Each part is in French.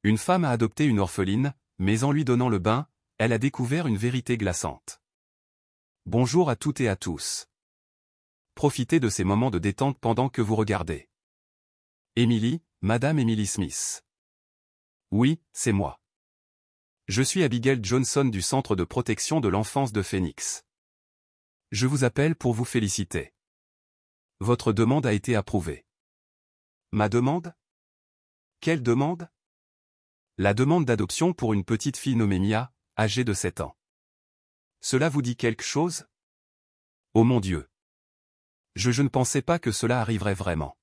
Une femme a adopté une orpheline, mais en lui donnant le bain, elle a découvert une vérité glaçante. Bonjour à toutes et à tous. Profitez de ces moments de détente pendant que vous regardez. Emily, Madame Emily Smith. Oui, c'est moi. Je suis Abigail Johnson du Centre de protection de l'enfance de Phoenix. Je vous appelle pour vous féliciter. Votre demande a été approuvée. Ma demande? Quelle demande? La demande d'adoption pour une petite fille nommée Mia, âgée de 7 ans. Cela vous dit quelque chose? Oh mon Dieu! Je ne pensais pas que cela arriverait vraiment.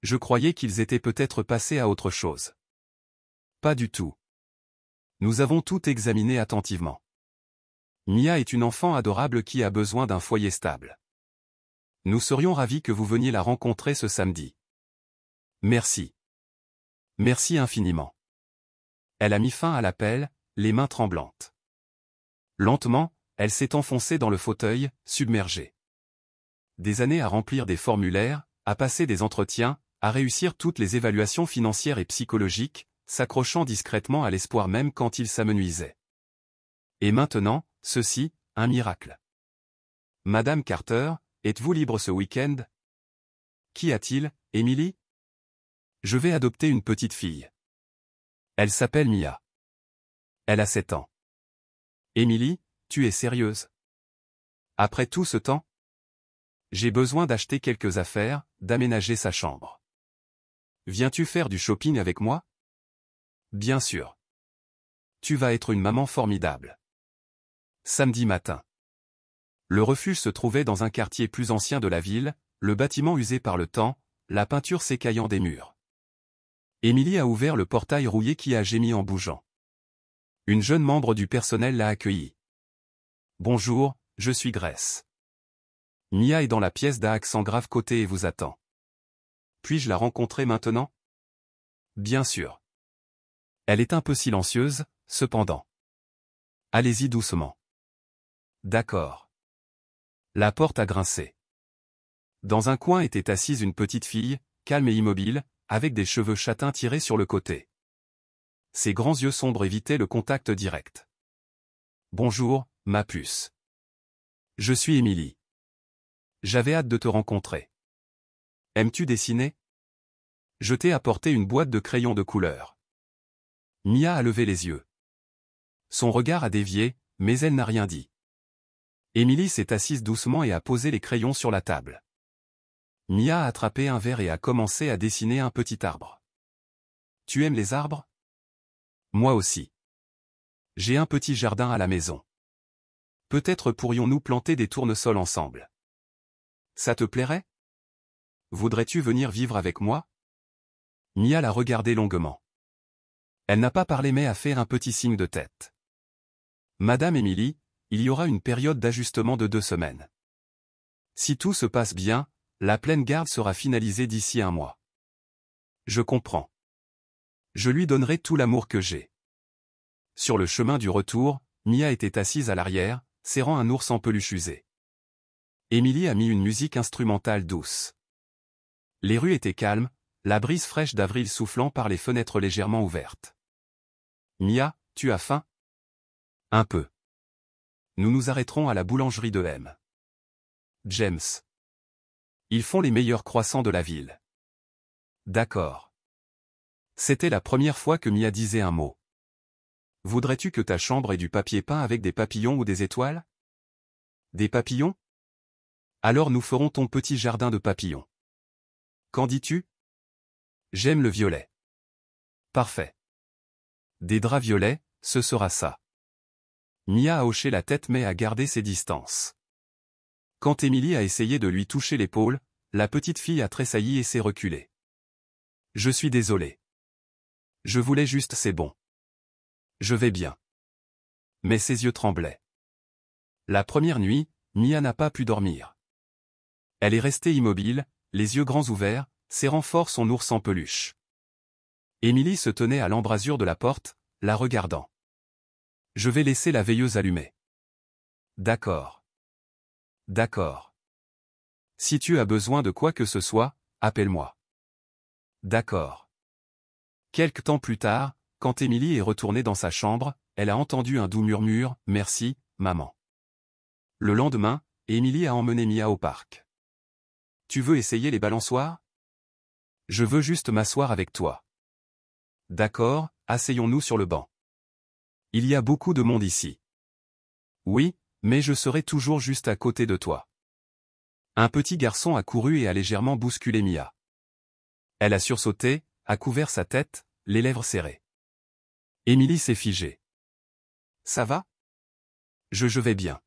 Je croyais qu'ils étaient peut-être passés à autre chose. Pas du tout. Nous avons tout examiné attentivement. Mia est une enfant adorable qui a besoin d'un foyer stable. Nous serions ravis que vous veniez la rencontrer ce samedi. Merci. Merci infiniment. Elle a mis fin à l'appel, les mains tremblantes. Lentement, elle s'est enfoncée dans le fauteuil, submergée. Des années à remplir des formulaires, à passer des entretiens, à réussir toutes les évaluations financières et psychologiques, s'accrochant discrètement à l'espoir même quand il s'amenuisait. Et maintenant, ceci, un miracle. Madame Carter, êtes-vous libre ce week-end? Qu'y a-t-il, Emily? Je vais adopter une petite fille. Elle s'appelle Mia. Elle a 7 ans. Emily, tu es sérieuse? Après tout ce temps? J'ai besoin d'acheter quelques affaires, d'aménager sa chambre. Viens-tu faire du shopping avec moi? Bien sûr. Tu vas être une maman formidable. Samedi matin. Le refuge se trouvait dans un quartier plus ancien de la ville, le bâtiment usé par le temps, la peinture s'écaillant des murs. Emily a ouvert le portail rouillé qui a gémi en bougeant. Une jeune membre du personnel l'a accueillie. Bonjour, je suis Grace. Mia est dans la pièce d'un accent grave côté et vous attend. Puis-je la rencontrer maintenant? Bien sûr. Elle est un peu silencieuse, cependant. Allez-y doucement. D'accord. La porte a grincé. Dans un coin était assise une petite fille, calme et immobile, avec des cheveux châtains tirés sur le côté. Ses grands yeux sombres évitaient le contact direct. Bonjour, ma puce. Je suis Emily. J'avais hâte de te rencontrer. Aimes-tu dessiner? Je t'ai apporté une boîte de crayons de couleur. Mia a levé les yeux. Son regard a dévié, mais elle n'a rien dit. Emily s'est assise doucement et a posé les crayons sur la table. Mia a attrapé un verre et a commencé à dessiner un petit arbre. Tu aimes les arbres? Moi aussi. J'ai un petit jardin à la maison. Peut-être pourrions-nous planter des tournesols ensemble. Ça te plairait? Voudrais-tu venir vivre avec moi? Mia l'a regardé longuement. Elle n'a pas parlé mais a fait un petit signe de tête. Madame Emily, il y aura une période d'ajustement de 2 semaines. Si tout se passe bien, la pleine garde sera finalisée d'ici 1 mois. Je comprends. Je lui donnerai tout l'amour que j'ai. Sur le chemin du retour, Mia était assise à l'arrière, serrant un ours en peluche usé. Emily a mis une musique instrumentale douce. Les rues étaient calmes, la brise fraîche d'avril soufflant par les fenêtres légèrement ouvertes. Mia, tu as faim? Un peu. Nous nous arrêterons à la boulangerie de M. James. Ils font les meilleurs croissants de la ville. D'accord. C'était la première fois que Mia disait un mot. Voudrais-tu que ta chambre ait du papier peint avec des papillons ou des étoiles? Des papillons? Alors nous ferons ton petit jardin de papillons. Qu'en dis-tu? J'aime le violet. Parfait. Des draps violets, ce sera ça. Mia a hoché la tête mais a gardé ses distances. Quand Emily a essayé de lui toucher l'épaule, la petite fille a tressailli et s'est reculée. Je suis désolé. Je voulais juste c'est bon. Je vais bien. Mais ses yeux tremblaient. La première nuit, Mia n'a pas pu dormir. Elle est restée immobile, les yeux grands ouverts, serrant fort son ours en peluche. Emily se tenait à l'embrasure de la porte, la regardant. Je vais laisser la veilleuse allumée. D'accord. D'accord. Si tu as besoin de quoi que ce soit, appelle-moi. D'accord. Quelque temps plus tard, quand Émilie est retournée dans sa chambre, elle a entendu un doux murmure « Merci, maman ». Le lendemain, Émilie a emmené Mia au parc. « Tu veux essayer les balançoires ? Je veux juste m'asseoir avec toi. » D'accord, asseyons-nous sur le banc. Il y a beaucoup de monde ici. Oui, mais je serai toujours juste à côté de toi. Un petit garçon a couru et a légèrement bousculé Mia. Elle a sursauté, a couvert sa tête, les lèvres serrées. Émilie s'est figée. Ça va ? Je vais bien.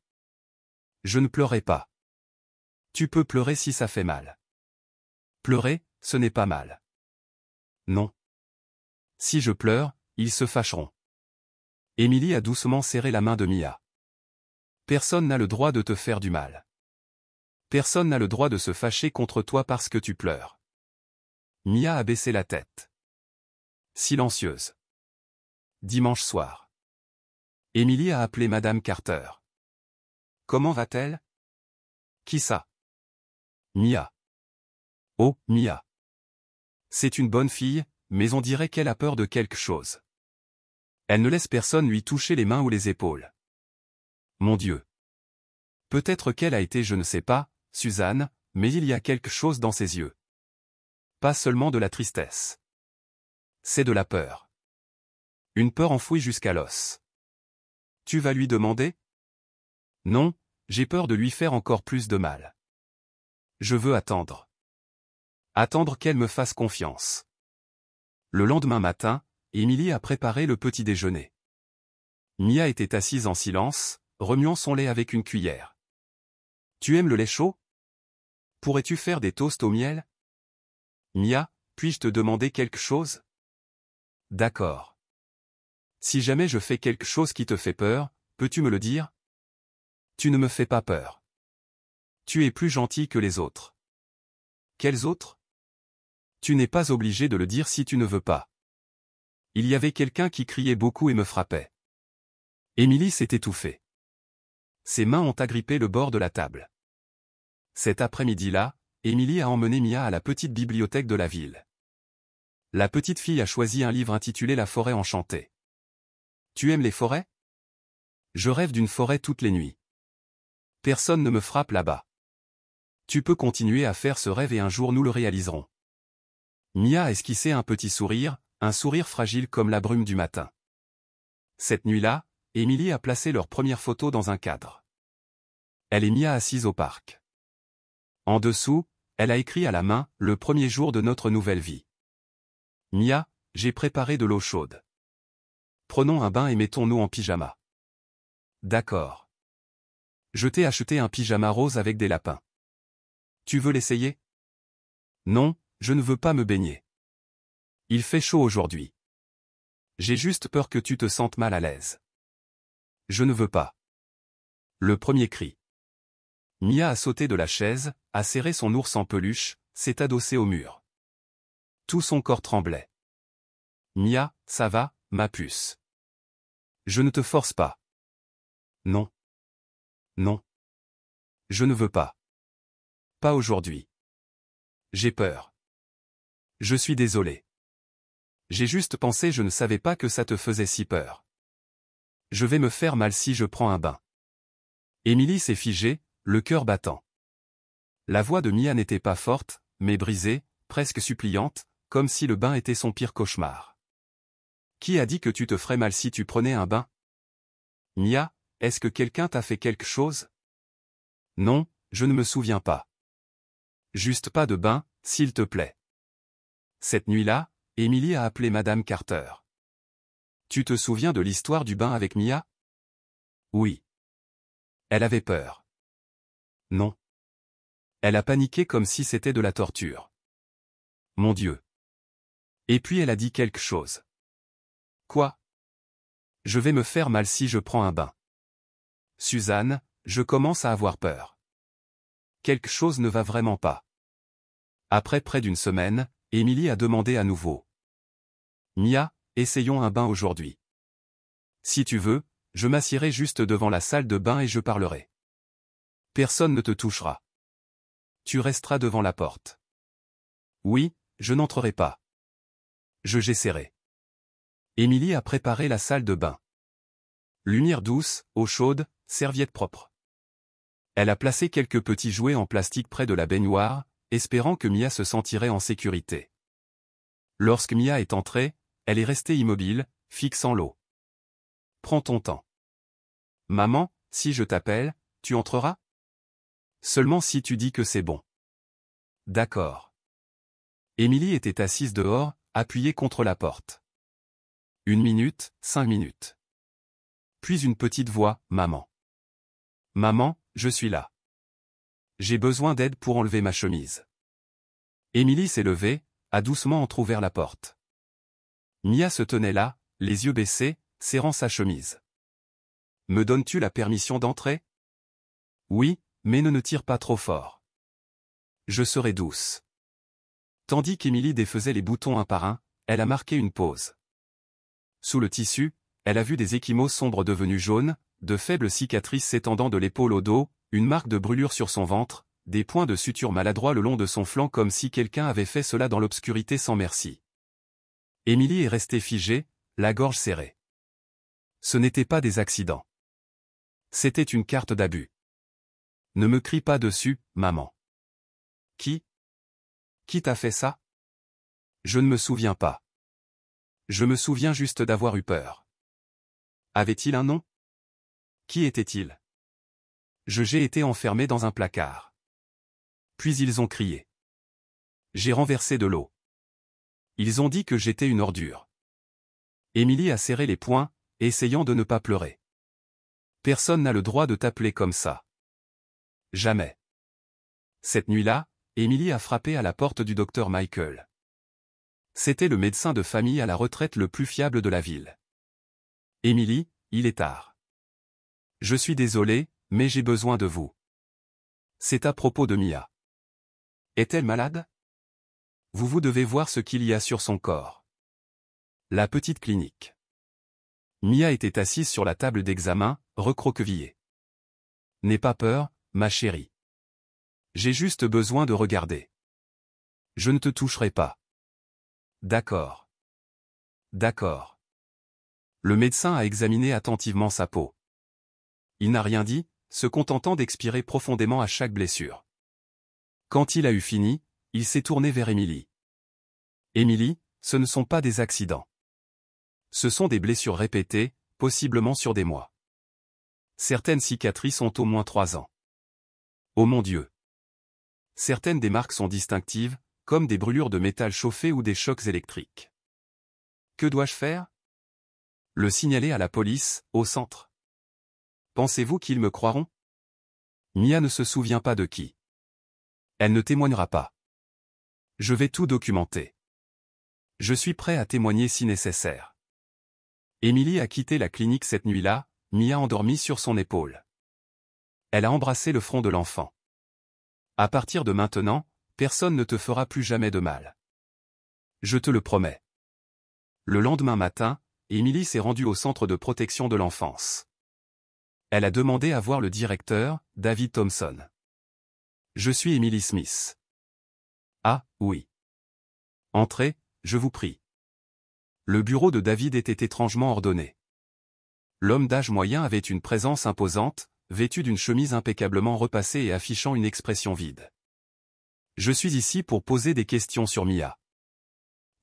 Je ne pleurais pas. Tu peux pleurer si ça fait mal. Pleurer, ce n'est pas mal. Non. Si je pleure, ils se fâcheront. Émilie a doucement serré la main de Mia. Personne n'a le droit de te faire du mal. Personne n'a le droit de se fâcher contre toi parce que tu pleures. Mia a baissé la tête. Silencieuse. Dimanche soir. Émilie a appelé Madame Carter. Comment va-t-elle ? Qui ça ? Mia. Oh, Mia. C'est une bonne fille, mais on dirait qu'elle a peur de quelque chose. Elle ne laisse personne lui toucher les mains ou les épaules. Mon Dieu. Peut-être qu'elle a été je ne sais pas, Suzanne, mais il y a quelque chose dans ses yeux. Pas seulement de la tristesse. C'est de la peur. Une peur enfouie jusqu'à l'os. Tu vas lui demander ? Non, j'ai peur de lui faire encore plus de mal. Je veux attendre. Attendre qu'elle me fasse confiance. Le lendemain matin, Émilie a préparé le petit déjeuner. Mia était assise en silence, remuant son lait avec une cuillère. Tu aimes le lait chaud ? Pourrais-tu faire des toasts au miel ? Mia, puis-je te demander quelque chose ? D'accord. Si jamais je fais quelque chose qui te fait peur, peux-tu me le dire ? Tu ne me fais pas peur. Tu es plus gentil que les autres. Quels autres ? Tu n'es pas obligé de le dire si tu ne veux pas. Il y avait quelqu'un qui criait beaucoup et me frappait. Émilie s'est étouffée. Ses mains ont agrippé le bord de la table. Cet après-midi-là, Émilie a emmené Mia à la petite bibliothèque de la ville. La petite fille a choisi un livre intitulé La forêt enchantée. Tu aimes les forêts ? Je rêve d'une forêt toutes les nuits. Personne ne me frappe là-bas. Tu peux continuer à faire ce rêve et un jour nous le réaliserons. Mia a esquissé un petit sourire, un sourire fragile comme la brume du matin. Cette nuit-là, Émilie a placé leur première photo dans un cadre. Elle est Mia assise au parc. En dessous, elle a écrit à la main « Le premier jour de notre nouvelle vie ». Mia, j'ai préparé de l'eau chaude. Prenons un bain et mettons-nous en pyjama. D'accord. Je t'ai acheté un pyjama rose avec des lapins. Tu veux l'essayer ? Non, je ne veux pas me baigner. Il fait chaud aujourd'hui. J'ai juste peur que tu te sentes mal à l'aise. Je ne veux pas. Le premier cri. Mia a sauté de la chaise, a serré son ours en peluche, s'est adossée au mur. Tout son corps tremblait. Mia, ça va, ma puce. Je ne te force pas. Non. Non. Je ne veux pas. Pas aujourd'hui. J'ai peur. Je suis désolé. J'ai juste pensé je ne savais pas que ça te faisait si peur. Je vais me faire mal si je prends un bain. Émilie s'est figée, le cœur battant. La voix de Mia n'était pas forte, mais brisée, presque suppliante, comme si le bain était son pire cauchemar. Qui a dit que tu te ferais mal si tu prenais un bain ? Mia, est-ce que quelqu'un t'a fait quelque chose ? Non, je ne me souviens pas. Juste pas de bain, s'il te plaît. Cette nuit-là, Émilie a appelé Madame Carter. Tu te souviens de l'histoire du bain avec Mia ? Oui. Elle avait peur. Non. Elle a paniqué comme si c'était de la torture. Mon Dieu. Et puis elle a dit quelque chose. Quoi ? Je vais me faire mal si je prends un bain. Suzanne, je commence à avoir peur. Quelque chose ne va vraiment pas. Après près d'une semaine, Émilie a demandé à nouveau. Mia, essayons un bain aujourd'hui. Si tu veux, je m'assierai juste devant la salle de bain et je parlerai. Personne ne te touchera. Tu resteras devant la porte. Oui, je n'entrerai pas. J'essaierai. Émilie a préparé la salle de bain. Lumière douce, eau chaude, serviette propre. Elle a placé quelques petits jouets en plastique près de la baignoire, espérant que Mia se sentirait en sécurité. Lorsque Mia est entrée, elle est restée immobile, fixant l'eau. Prends ton temps. Maman, si je t'appelle, tu entreras? Seulement si tu dis que c'est bon. D'accord. Émilie était assise dehors, appuyée contre la porte. 1 minute, 5 minutes. Puis une petite voix, maman. Maman, je suis là. J'ai besoin d'aide pour enlever ma chemise. Émilie s'est levée, a doucement entrouvert la porte. Mia se tenait là, les yeux baissés, serrant sa chemise. Me donnes-tu la permission d'entrer? Oui, mais ne tire pas trop fort. Je serai douce. Tandis qu'Émilie défaisait les boutons un par un, elle a marqué une pause. Sous le tissu, elle a vu des ecchymoses sombres devenus jaunes, de faibles cicatrices s'étendant de l'épaule au dos, une marque de brûlure sur son ventre, des points de suture maladroits le long de son flanc comme si quelqu'un avait fait cela dans l'obscurité sans merci. Émilie est restée figée, la gorge serrée. Ce n'était pas des accidents. C'était une carte d'abus. Ne me crie pas dessus, maman. Qui t'a fait ça? Je ne me souviens pas. Je me souviens juste d'avoir eu peur. Avait-il un nom? Qui était-il? J'ai été enfermé dans un placard. Puis ils ont crié. J'ai renversé de l'eau. Ils ont dit que j'étais une ordure. Émilie a serré les poings, essayant de ne pas pleurer. Personne n'a le droit de t'appeler comme ça. Jamais. Cette nuit-là, Émilie a frappé à la porte du docteur Michael. C'était le médecin de famille à la retraite le plus fiable de la ville. Émilie, il est tard. Je suis désolé, mais j'ai besoin de vous. C'est à propos de Mia. Est-elle malade? Vous devez voir ce qu'il y a sur son corps. La petite clinique. Mia était assise sur la table d'examen, recroquevillée. N'aie pas peur, ma chérie. J'ai juste besoin de regarder. Je ne te toucherai pas. D'accord. D'accord. Le médecin a examiné attentivement sa peau. Il n'a rien dit, se contentant d'expirer profondément à chaque blessure. Quand il a eu fini, il s'est tourné vers Émilie. Émilie, ce ne sont pas des accidents. Ce sont des blessures répétées, possiblement sur des mois. Certaines cicatrices ont au moins 3 ans. Oh mon Dieu! Certaines des marques sont distinctives, comme des brûlures de métal chauffé ou des chocs électriques. Que dois-je faire? Le signaler à la police, au centre. Pensez-vous qu'ils me croiront? Mia ne se souvient pas de qui. Elle ne témoignera pas. Je vais tout documenter. Je suis prêt à témoigner si nécessaire. Émilie a quitté la clinique cette nuit-là, Mia endormie sur son épaule. Elle a embrassé le front de l'enfant. À partir de maintenant, personne ne te fera plus jamais de mal. Je te le promets. Le lendemain matin, Émilie s'est rendue au centre de protection de l'enfance. Elle a demandé à voir le directeur, David Thompson. Je suis Emily Smith. Ah, oui. Entrez, je vous prie. Le bureau de David était étrangement ordonné. L'homme d'âge moyen avait une présence imposante, vêtu d'une chemise impeccablement repassée et affichant une expression vide. Je suis ici pour poser des questions sur Mia.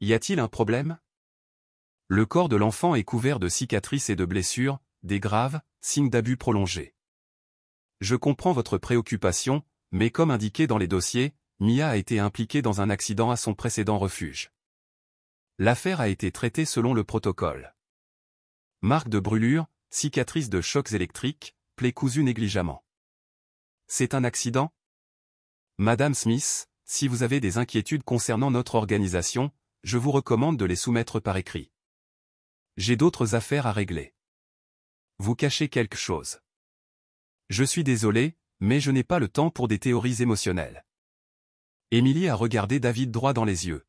Y a-t-il un problème? Le corps de l'enfant est couvert de cicatrices et de blessures, des graves, signes d'abus prolongés. Je comprends votre préoccupation, mais comme indiqué dans les dossiers, Mia a été impliquée dans un accident à son précédent refuge. L'affaire a été traitée selon le protocole. Marque de brûlure, cicatrices de chocs électriques, plaies cousues négligemment. C'est un accident? Madame Smith, si vous avez des inquiétudes concernant notre organisation, je vous recommande de les soumettre par écrit. J'ai d'autres affaires à régler. Vous cachez quelque chose. Je suis désolé, mais je n'ai pas le temps pour des théories émotionnelles. Émilie a regardé David droit dans les yeux.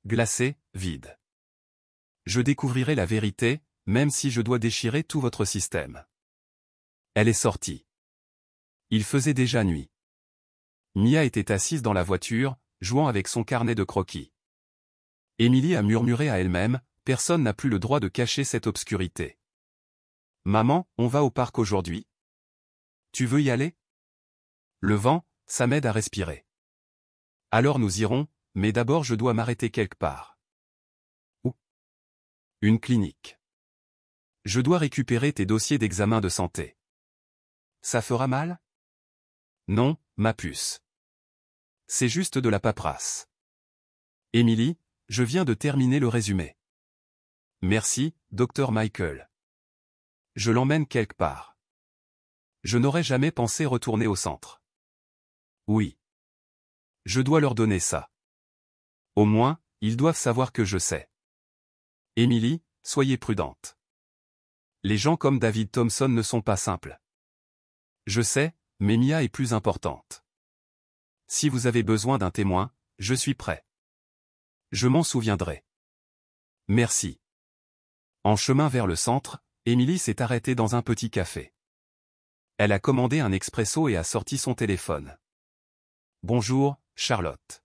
Glacé, vide. Je découvrirai la vérité, même si je dois déchirer tout votre système. Elle est sortie. Il faisait déjà nuit. Mia était assise dans la voiture, jouant avec son carnet de croquis. Émilie a murmuré à elle-même, personne n'a plus le droit de cacher cette obscurité. Maman, on va au parc aujourd'hui? Tu veux y aller? Le vent, ça m'aide à respirer. Alors nous irons, mais d'abord je dois m'arrêter quelque part. Où? Une clinique. Je dois récupérer tes dossiers d'examen de santé. Ça fera mal? Non, ma puce. C'est juste de la paperasse. Emily, je viens de terminer le résumé. Merci, Dr Michael. Je l'emmène quelque part. Je n'aurais jamais pensé retourner au centre. Oui. Je dois leur donner ça. Au moins, ils doivent savoir que je sais. Emily, soyez prudente. Les gens comme David Thompson ne sont pas simples. Je sais, mais Mia est plus importante. Si vous avez besoin d'un témoin, je suis prêt. Je m'en souviendrai. Merci. En chemin vers le centre, Emily s'est arrêtée dans un petit café. Elle a commandé un expresso et a sorti son téléphone. Bonjour, Charlotte.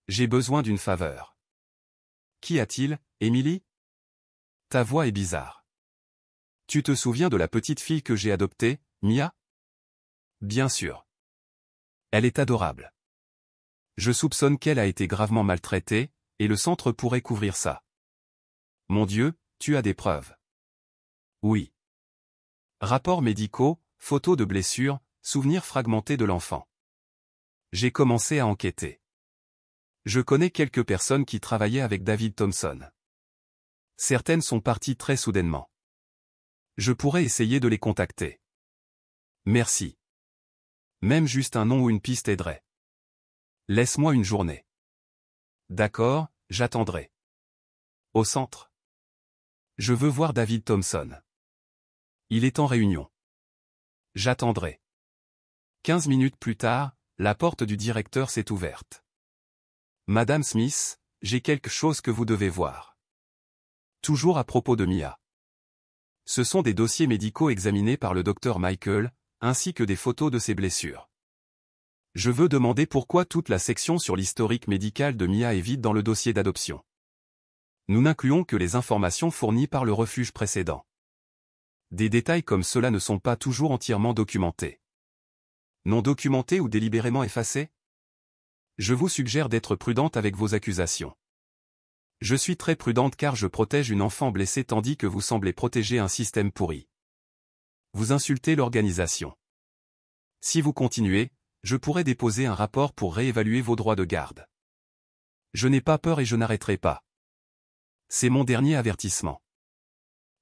J'ai besoin d'une faveur. Qu'y a-t-il, Emily? Ta voix est bizarre. Tu te souviens de la petite fille que j'ai adoptée, Mia? Bien sûr. Elle est adorable. Je soupçonne qu'elle a été gravement maltraitée, et le centre pourrait couvrir ça. Mon Dieu, tu as des preuves. Oui. Rapports médicaux, photos de blessures, souvenirs fragmentés de l'enfant. J'ai commencé à enquêter. Je connais quelques personnes qui travaillaient avec David Thompson. Certaines sont parties très soudainement. Je pourrais essayer de les contacter. Merci. Même juste un nom ou une piste aiderait. Laisse-moi une journée. D'accord, j'attendrai. Au centre. Je veux voir David Thompson. Il est en réunion. J'attendrai. 15 minutes plus tard, la porte du directeur s'est ouverte. Madame Smith, j'ai quelque chose que vous devez voir. Toujours à propos de Mia. Ce sont des dossiers médicaux examinés par le docteur Michael, ainsi que des photos de ses blessures. Je veux demander pourquoi toute la section sur l'historique médical de Mia est vide dans le dossier d'adoption. Nous n'incluons que les informations fournies par le refuge précédent. Des détails comme cela ne sont pas toujours entièrement documentés. Non documentés ou délibérément effacés? Je vous suggère d'être prudente avec vos accusations. Je suis très prudente car je protège une enfant blessée tandis que vous semblez protéger un système pourri. Vous insultez l'organisation. Si vous continuez, je pourrais déposer un rapport pour réévaluer vos droits de garde. Je n'ai pas peur et je n'arrêterai pas. C'est mon dernier avertissement.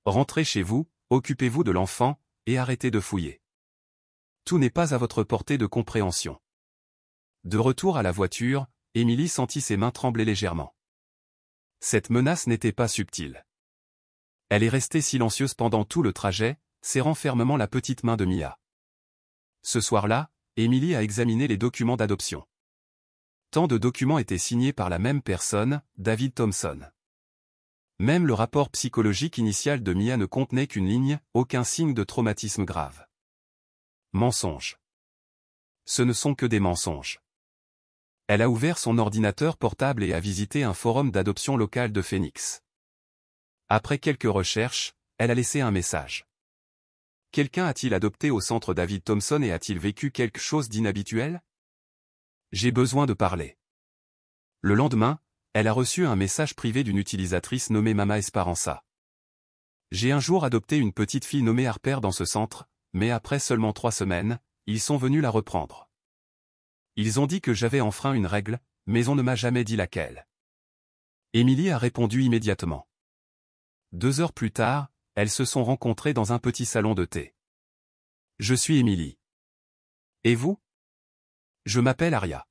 Rentrez chez vous, occupez-vous de l'enfant, et arrêtez de fouiller. Tout n'est pas à votre portée de compréhension. De retour à la voiture, Emily sentit ses mains trembler légèrement. Cette menace n'était pas subtile. Elle est restée silencieuse pendant tout le trajet, serrant fermement la petite main de Mia. Ce soir-là, Emily a examiné les documents d'adoption. Tant de documents étaient signés par la même personne, David Thompson. Même le rapport psychologique initial de Mia ne contenait qu'une ligne, aucun signe de traumatisme grave. Mensonges. Ce ne sont que des mensonges. Elle a ouvert son ordinateur portable et a visité un forum d'adoption local de Phoenix. Après quelques recherches, elle a laissé un message. Quelqu'un a-t-il adopté au centre David Thompson et a-t-il vécu quelque chose d'inhabituel? J'ai besoin de parler. Le lendemain, elle a reçu un message privé d'une utilisatrice nommée Mama Esperanza. J'ai un jour adopté une petite fille nommée Harper dans ce centre, mais après seulement 3 semaines, ils sont venus la reprendre. Ils ont dit que j'avais enfreint une règle, mais on ne m'a jamais dit laquelle. Emily a répondu immédiatement. 2 heures plus tard, elles se sont rencontrées dans un petit salon de thé. Je suis Emily. Et vous? Je m'appelle Aria.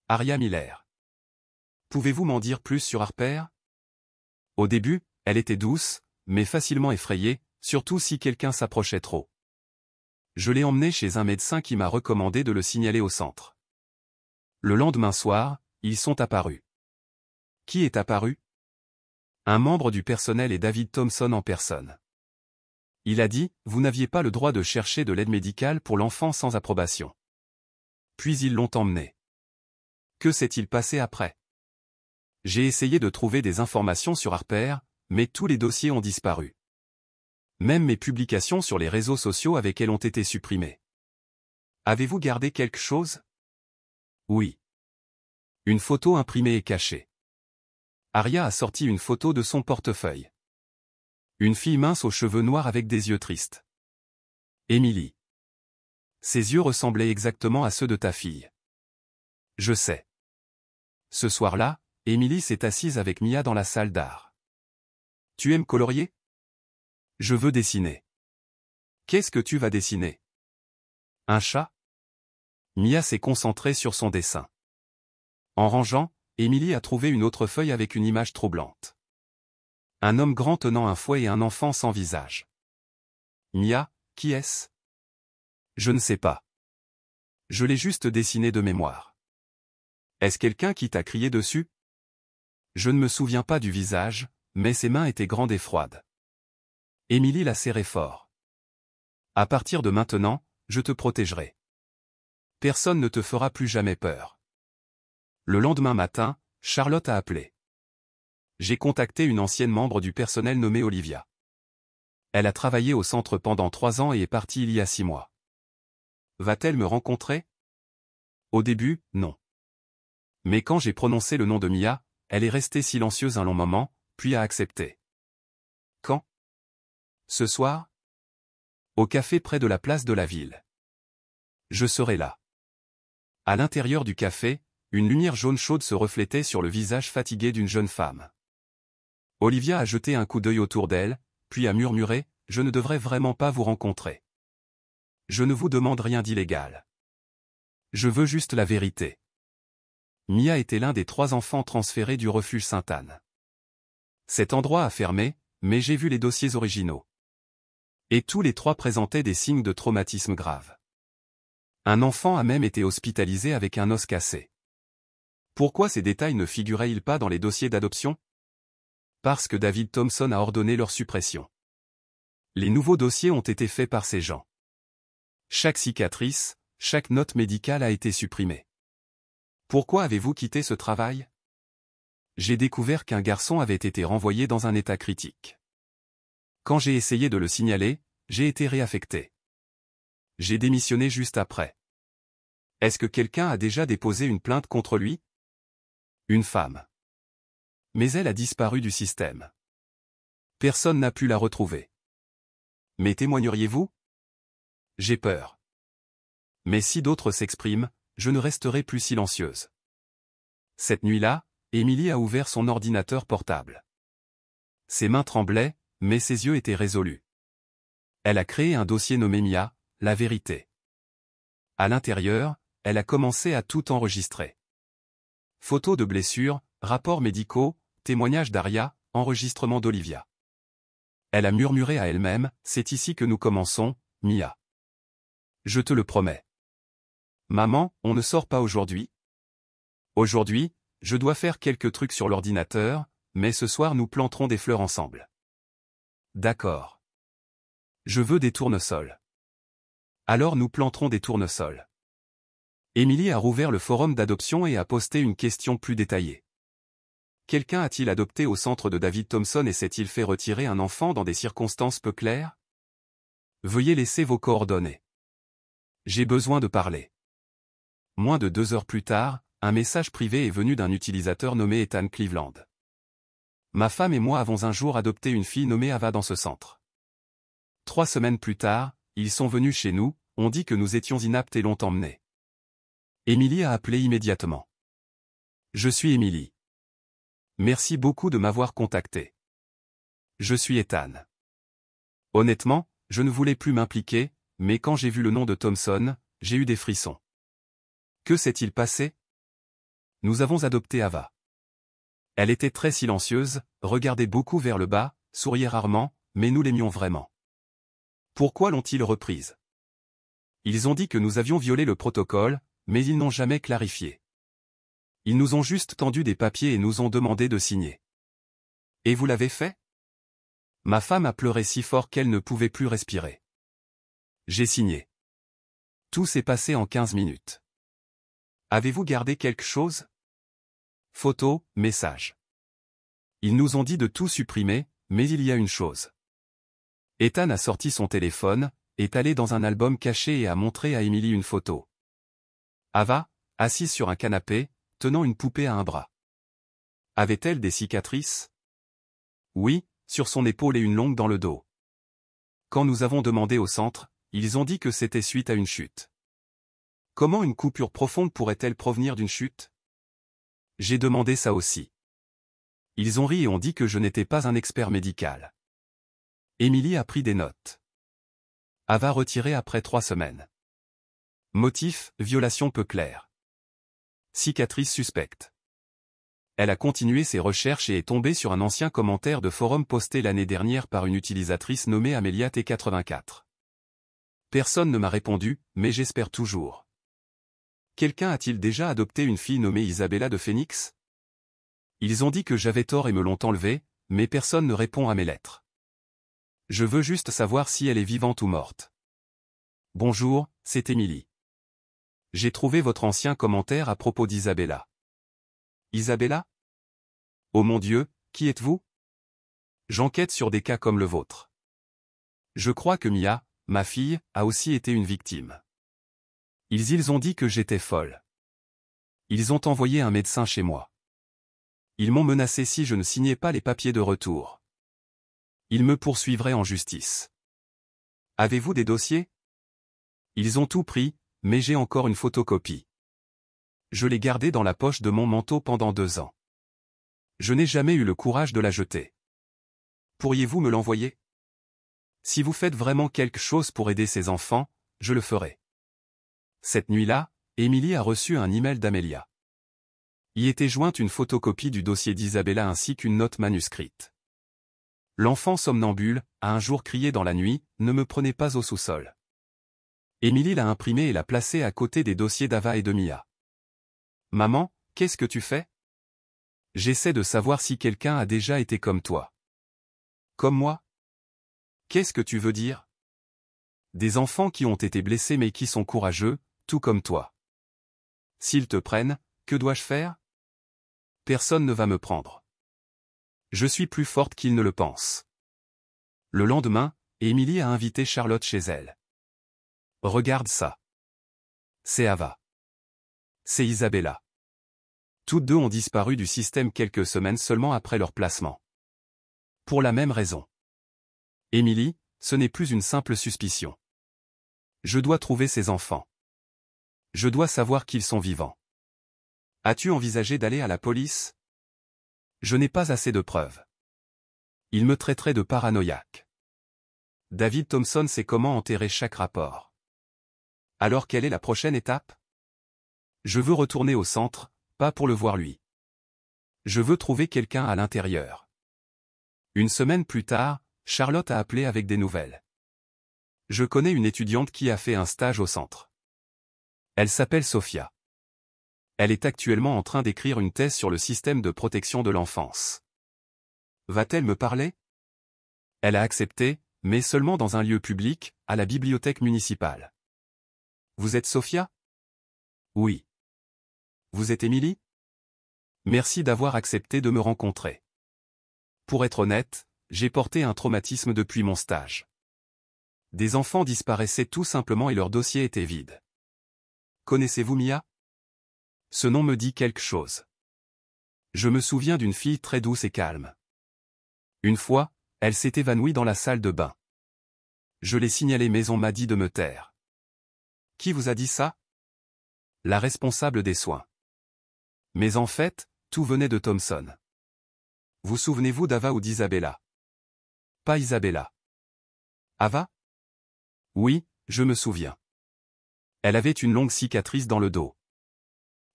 Aria Miller. Pouvez-vous m'en dire plus sur Harper? Au début, elle était douce, mais facilement effrayée, surtout si quelqu'un s'approchait trop. Je l'ai emmenée chez un médecin qui m'a recommandé de le signaler au centre. Le lendemain soir, ils sont apparus. Qui est apparu? Un membre du personnel et David Thompson en personne. Il a dit, vous n'aviez pas le droit de chercher de l'aide médicale pour l'enfant sans approbation. Puis ils l'ont emmené. Que s'est-il passé après? J'ai essayé de trouver des informations sur Harper, mais tous les dossiers ont disparu. Même mes publications sur les réseaux sociaux avec elle ont été supprimées. Avez-vous gardé quelque chose? Oui. Une photo imprimée et cachée. Aria a sorti une photo de son portefeuille. Une fille mince aux cheveux noirs avec des yeux tristes. Emily. Ses yeux ressemblaient exactement à ceux de ta fille. Je sais. Ce soir-là, Emily s'est assise avec Mia dans la salle d'art. Tu aimes colorier? Je veux dessiner. Qu'est-ce que tu vas dessiner? Un chat? Mia s'est concentrée sur son dessin. En rangeant, Emily a trouvé une autre feuille avec une image troublante. Un homme grand tenant un fouet et un enfant sans visage. Mia, qui est-ce? Je ne sais pas. Je l'ai juste dessiné de mémoire. Est-ce quelqu'un qui t'a crié dessus? Je ne me souviens pas du visage, mais ses mains étaient grandes et froides. Emily l'a serré fort. À partir de maintenant, je te protégerai. Personne ne te fera plus jamais peur. Le lendemain matin, Charlotte a appelé. J'ai contacté une ancienne membre du personnel nommée Olivia. Elle a travaillé au centre pendant 3 ans et est partie il y a 6 mois. Va-t-elle me rencontrer? Au début, non. Mais quand j'ai prononcé le nom de Mia, elle est restée silencieuse un long moment, puis a accepté. Quand? Ce soir? Au café près de la place de la ville. Je serai là. À l'intérieur du café, une lumière jaune chaude se reflétait sur le visage fatigué d'une jeune femme. Olivia a jeté un coup d'œil autour d'elle, puis a murmuré, « Je ne devrais vraiment pas vous rencontrer. Je ne vous demande rien d'illégal. Je veux juste la vérité. » Mia était l'un des 3 enfants transférés du refuge Sainte-Anne. Cet endroit a fermé, mais j'ai vu les dossiers originaux. Et tous les 3 présentaient des signes de traumatisme grave. Un enfant a même été hospitalisé avec un os cassé. Pourquoi ces détails ne figuraient-ils pas dans les dossiers d'adoption? Parce que David Thompson a ordonné leur suppression. Les nouveaux dossiers ont été faits par ces gens. Chaque cicatrice, chaque note médicale a été supprimée. Pourquoi avez-vous quitté ce travail? J'ai découvert qu'un garçon avait été renvoyé dans un état critique. Quand j'ai essayé de le signaler, j'ai été réaffecté. J'ai démissionné juste après. Est-ce que quelqu'un a déjà déposé une plainte contre lui? Une femme. Mais elle a disparu du système. Personne n'a pu la retrouver. Mais témoigneriez-vous? J'ai peur. Mais si d'autres s'expriment, je ne resterai plus silencieuse. Cette nuit-là, Emily a ouvert son ordinateur portable. Ses mains tremblaient, mais ses yeux étaient résolus. Elle a créé un dossier nommé Mia, la vérité. À l'intérieur, elle a commencé à tout enregistrer. Photos de blessures, rapports médicaux, témoignages d'Aria, enregistrements d'Olivia. Elle a murmuré à elle-même, « C'est ici que nous commençons, Mia. Je te le promets. Maman, on ne sort pas aujourd'hui? Aujourd'hui, je dois faire quelques trucs sur l'ordinateur, mais ce soir nous planterons des fleurs ensemble. D'accord. Je veux des tournesols. Alors nous planterons des tournesols. Emily a rouvert le forum d'adoption et a posté une question plus détaillée. Quelqu'un a-t-il adopté au centre de David Thompson et s'est-il fait retirer un enfant dans des circonstances peu claires? Veuillez laisser vos coordonnées. J'ai besoin de parler. Moins de 2 heures plus tard, un message privé est venu d'un utilisateur nommé Ethan Cleveland. Ma femme et moi avons un jour adopté une fille nommée Ava dans ce centre. 3 semaines plus tard, ils sont venus chez nous, on dit que nous étions inaptes et l'ont emmenée. Emily a appelé immédiatement. Je suis Emily. Merci beaucoup de m'avoir contacté. Je suis Ethan. Honnêtement, je ne voulais plus m'impliquer, mais quand j'ai vu le nom de Thompson, j'ai eu des frissons. Que s'est-il passé? Nous avons adopté Ava. Elle était très silencieuse, regardait beaucoup vers le bas, souriait rarement, mais nous l'aimions vraiment. Pourquoi l'ont-ils reprise? Ils ont dit que nous avions violé le protocole, mais ils n'ont jamais clarifié. Ils nous ont juste tendu des papiers et nous ont demandé de signer. Et vous l'avez fait? Ma femme a pleuré si fort qu'elle ne pouvait plus respirer. J'ai signé. Tout s'est passé en 15 minutes. Avez-vous gardé quelque chose? Photos, messages. Ils nous ont dit de tout supprimer, mais il y a une chose. Ethan a sorti son téléphone, est allé dans un album caché et a montré à Emily une photo. Ava, assise sur un canapé, tenant une poupée à un bras. Avait-elle des cicatrices? Oui, sur son épaule et une longue dans le dos. Quand nous avons demandé au centre, ils ont dit que c'était suite à une chute. Comment une coupure profonde pourrait-elle provenir d'une chute? J'ai demandé ça aussi. Ils ont ri et ont dit que je n'étais pas un expert médical. Emily a pris des notes. Ava retirée après 3 semaines. Motif, violation peu claire. Cicatrice suspecte. Elle a continué ses recherches et est tombée sur un ancien commentaire de forum posté l'année dernière par une utilisatrice nommée Amelia T84. Personne ne m'a répondu, mais j'espère toujours. Quelqu'un a-t-il déjà adopté une fille nommée Isabella de Phoenix? Ils ont dit que j'avais tort et me l'ont enlevée, mais personne ne répond à mes lettres. Je veux juste savoir si elle est vivante ou morte. Bonjour, c'est Emily. J'ai trouvé votre ancien commentaire à propos d'Isabella. Isabella? Oh mon Dieu, qui êtes-vous? J'enquête sur des cas comme le vôtre. Je crois que Mia, ma fille, a aussi été une victime. Ils ont dit que j'étais folle. Ils ont envoyé un médecin chez moi. Ils m'ont menacé si je ne signais pas les papiers de retour. Ils me poursuivraient en justice. Avez-vous des dossiers? Ils ont tout pris, mais j'ai encore une photocopie. Je l'ai gardée dans la poche de mon manteau pendant 2 ans. Je n'ai jamais eu le courage de la jeter. Pourriez-vous me l'envoyer? Si vous faites vraiment quelque chose pour aider ces enfants, je le ferai. Cette nuit-là, Emily a reçu un email d'Amelia. Y était jointe une photocopie du dossier d'Isabella ainsi qu'une note manuscrite. L'enfant somnambule a un jour crié dans la nuit, « Ne me prenez pas au sous-sol ». Emily l'a imprimé et l'a placé à côté des dossiers d'Ava et de Mia. Maman, qu'est-ce que tu fais? J'essaie de savoir si quelqu'un a déjà été comme toi. Comme moi? Qu'est-ce que tu veux dire? Des enfants qui ont été blessés mais qui sont courageux, tout comme toi. S'ils te prennent, que dois-je faire? Personne ne va me prendre. Je suis plus forte qu'ils ne le pensent. Le lendemain, Emily a invité Charlotte chez elle. Regarde ça. C'est Ava. C'est Isabella. Toutes deux ont disparu du système quelques semaines seulement après leur placement. Pour la même raison. Emily, ce n'est plus une simple suspicion. Je dois trouver ces enfants. Je dois savoir qu'ils sont vivants. As-tu envisagé d'aller à la police? Je n'ai pas assez de preuves. Ils me traiteraient de paranoïaque. David Thompson sait comment enterrer chaque rapport. Alors quelle est la prochaine étape? Je veux retourner au centre, pas pour le voir lui. Je veux trouver quelqu'un à l'intérieur. Une semaine plus tard, Charlotte a appelé avec des nouvelles. Je connais une étudiante qui a fait un stage au centre. Elle s'appelle Sophia. Elle est actuellement en train d'écrire une thèse sur le système de protection de l'enfance. Va-t-elle me parler? Elle a accepté, mais seulement dans un lieu public, à la bibliothèque municipale. Vous êtes Sophia? Oui. Vous êtes Emily? Merci d'avoir accepté de me rencontrer. Pour être honnête, j'ai porté un traumatisme depuis mon stage. Des enfants disparaissaient tout simplement et leur dossier était vide. Connaissez-vous Mia? Ce nom me dit quelque chose. Je me souviens d'une fille très douce et calme. Une fois, elle s'est évanouie dans la salle de bain. Je l'ai signalé mais on m'a dit de me taire. Qui vous a dit ça? La responsable des soins. Mais en fait, tout venait de Thompson. Vous souvenez-vous d'Ava ou d'Isabella? Pas Isabella. Ava? Oui, je me souviens. Elle avait une longue cicatrice dans le dos.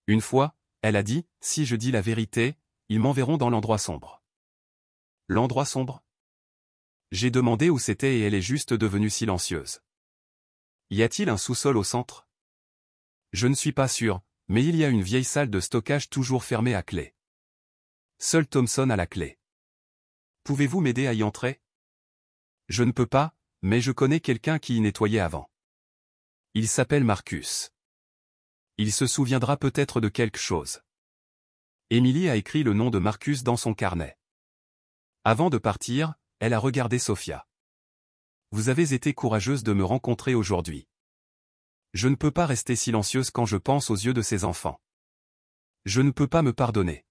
Une fois, elle a dit, si je dis la vérité, ils m'enverront dans l'endroit sombre. L'endroit sombre? J'ai demandé où c'était et elle est juste devenue silencieuse. Y a-t-il un sous-sol au centre? Je ne suis pas sûr, mais il y a une vieille salle de stockage toujours fermée à clé. Seul Thompson a la clé. Pouvez-vous m'aider à y entrer? Je ne peux pas, mais je connais quelqu'un qui y nettoyait avant. Il s'appelle Marcus. Il se souviendra peut-être de quelque chose. Emily a écrit le nom de Marcus dans son carnet. Avant de partir, elle a regardé Sophia. Vous avez été courageuse de me rencontrer aujourd'hui. Je ne peux pas rester silencieuse quand je pense aux yeux de ces enfants. Je ne peux pas me pardonner.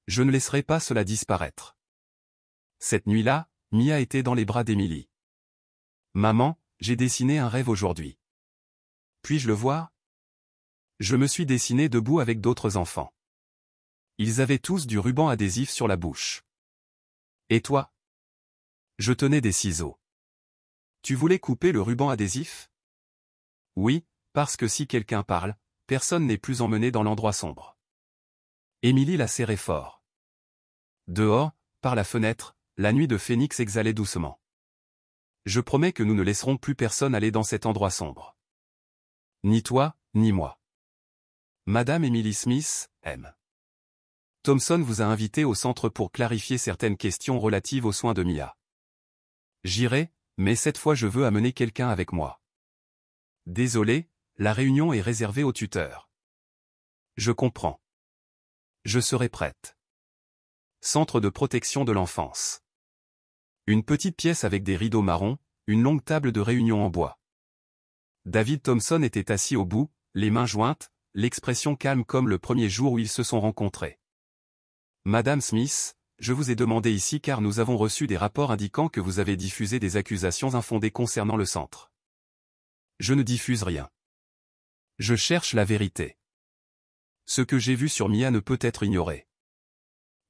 Je ne laisserai pas cela disparaître. Cette nuit-là, Mia était dans les bras d'Emily. Maman, j'ai dessiné un rêve aujourd'hui. Puis-je le voir? Je me suis dessiné debout avec d'autres enfants. Ils avaient tous du ruban adhésif sur la bouche. Et toi? Je tenais des ciseaux. Tu voulais couper le ruban adhésif? Oui, parce que si quelqu'un parle, personne n'est plus emmené dans l'endroit sombre. Emily la serrait fort. Dehors, par la fenêtre, la nuit de Phoenix exhalait doucement. Je promets que nous ne laisserons plus personne aller dans cet endroit sombre. Ni toi, ni moi. Madame Emily Smith, M. Thompson vous a invité au centre pour clarifier certaines questions relatives aux soins de Mia. J'irai, mais cette fois je veux amener quelqu'un avec moi. Désolé, la réunion est réservée aux tuteurs. Je comprends. Je serai prête. Centre de protection de l'enfance. Une petite pièce avec des rideaux marrons, une longue table de réunion en bois. David Thompson était assis au bout, les mains jointes, l'expression calme comme le premier jour où ils se sont rencontrés. Madame Smith, je vous ai demandé ici car nous avons reçu des rapports indiquant que vous avez diffusé des accusations infondées concernant le centre. Je ne diffuse rien. Je cherche la vérité. Ce que j'ai vu sur Mia ne peut être ignoré.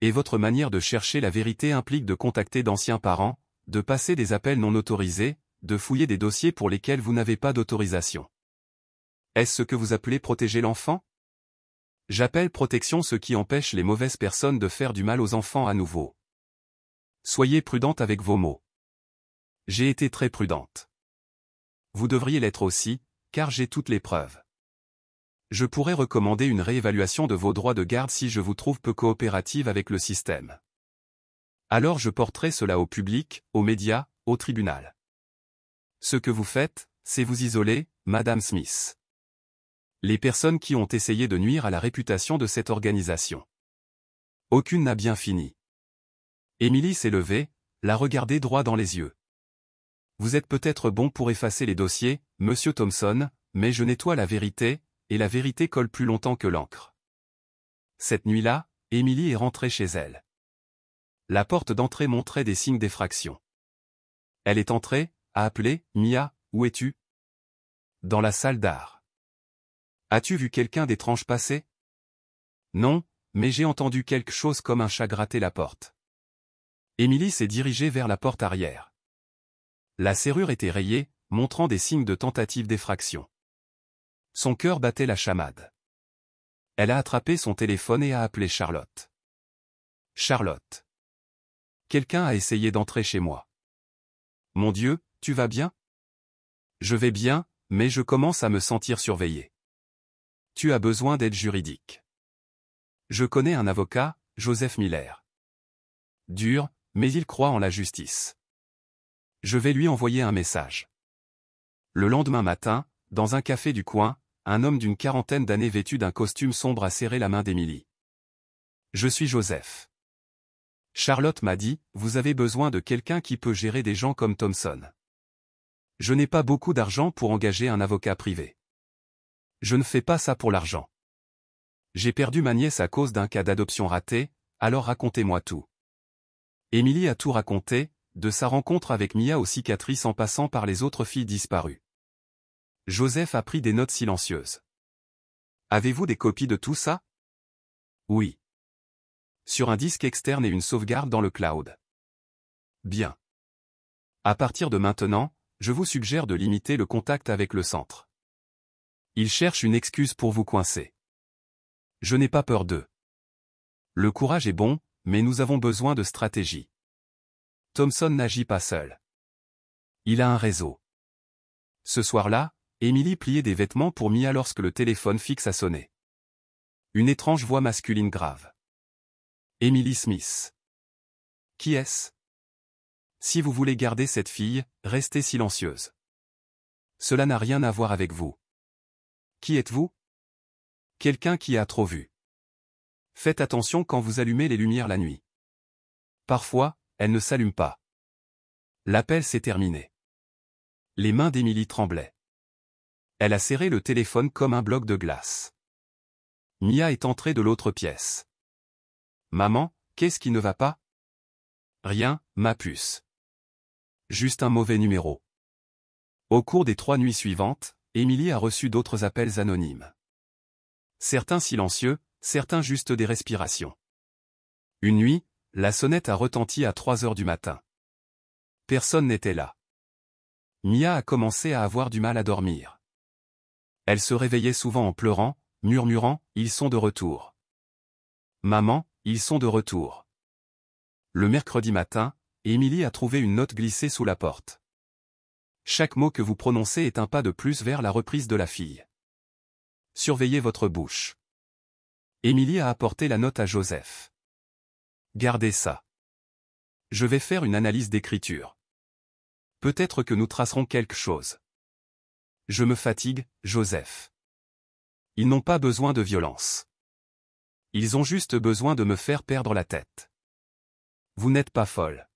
Et votre manière de chercher la vérité implique de contacter d'anciens parents, de passer des appels non autorisés, de fouiller des dossiers pour lesquels vous n'avez pas d'autorisation. Est-ce ce que vous appelez protéger l'enfant? J'appelle protection ce qui empêche les mauvaises personnes de faire du mal aux enfants à nouveau. Soyez prudente avec vos mots. J'ai été très prudente. Vous devriez l'être aussi, car j'ai toutes les preuves. Je pourrais recommander une réévaluation de vos droits de garde si je vous trouve peu coopérative avec le système. Alors je porterai cela au public, aux médias, au tribunal. Ce que vous faites, c'est vous isoler, Madame Smith. Les personnes qui ont essayé de nuire à la réputation de cette organisation. Aucune n'a bien fini. Emily s'est levée, l'a regardé droit dans les yeux. Vous êtes peut-être bon pour effacer les dossiers, Monsieur Thompson, mais je nettoie la vérité, et la vérité colle plus longtemps que l'encre. Cette nuit-là, Emily est rentrée chez elle. La porte d'entrée montrait des signes d'effraction. Elle est entrée, a appelé, Mia, où es-tu? Dans la salle d'art. As-tu vu quelqu'un d'étrange passer? Non, mais j'ai entendu quelque chose comme un chat gratter la porte. Emily s'est dirigée vers la porte arrière. La serrure était rayée, montrant des signes de tentative d'effraction. Son cœur battait la chamade. Elle a attrapé son téléphone et a appelé Charlotte. Charlotte. Quelqu'un a essayé d'entrer chez moi. Mon Dieu, tu vas bien? Je vais bien, mais je commence à me sentir surveillé. Tu as besoin d'aide juridique. Je connais un avocat, Joseph Miller. Dur, mais il croit en la justice. Je vais lui envoyer un message. Le lendemain matin, dans un café du coin, un homme d'une quarantaine d'années vêtu d'un costume sombre a serré la main d'Emily. Je suis Joseph. Charlotte m'a dit, vous avez besoin de quelqu'un qui peut gérer des gens comme Thompson. Je n'ai pas beaucoup d'argent pour engager un avocat privé. Je ne fais pas ça pour l'argent. J'ai perdu ma nièce à cause d'un cas d'adoption raté, alors racontez-moi tout. Emily a tout raconté, de sa rencontre avec Mia aux cicatrices en passant par les autres filles disparues. Joseph a pris des notes silencieuses. Avez-vous des copies de tout ça? Oui. Sur un disque externe et une sauvegarde dans le cloud. Bien. À partir de maintenant, je vous suggère de limiter le contact avec le centre. Ils cherchent une excuse pour vous coincer. Je n'ai pas peur d'eux. Le courage est bon, mais nous avons besoin de stratégie. Thompson n'agit pas seul. Il a un réseau. Ce soir-là, Emily pliait des vêtements pour Mia lorsque le téléphone fixe a sonné. Une étrange voix masculine grave. Emily Smith. Qui est-ce? Si vous voulez garder cette fille, restez silencieuse. Cela n'a rien à voir avec vous. Qui êtes-vous? Quelqu'un qui a trop vu. Faites attention quand vous allumez les lumières la nuit. Parfois, elles ne s'allument pas. L'appel s'est terminé. Les mains d'Émilie tremblaient. Elle a serré le téléphone comme un bloc de glace. Mia est entrée de l'autre pièce. Maman, qu'est-ce qui ne va pas? Rien, ma puce. Juste un mauvais numéro. Au cours des 3 nuits suivantes, Émilie a reçu d'autres appels anonymes. Certains silencieux, certains juste des respirations. Une nuit, la sonnette a retenti à 3 heures du matin. Personne n'était là. Mia a commencé à avoir du mal à dormir. Elle se réveillait souvent en pleurant, murmurant « Ils sont de retour. Maman, ils sont de retour. » Le mercredi matin, Émilie a trouvé une note glissée sous la porte. Chaque mot que vous prononcez est un pas de plus vers la reprise de la fille. Surveillez votre bouche. Émilie a apporté la note à Joseph. Gardez ça. Je vais faire une analyse d'écriture. Peut-être que nous tracerons quelque chose. Je me fatigue, Joseph. Ils n'ont pas besoin de violence. Ils ont juste besoin de me faire perdre la tête. Vous n'êtes pas folle.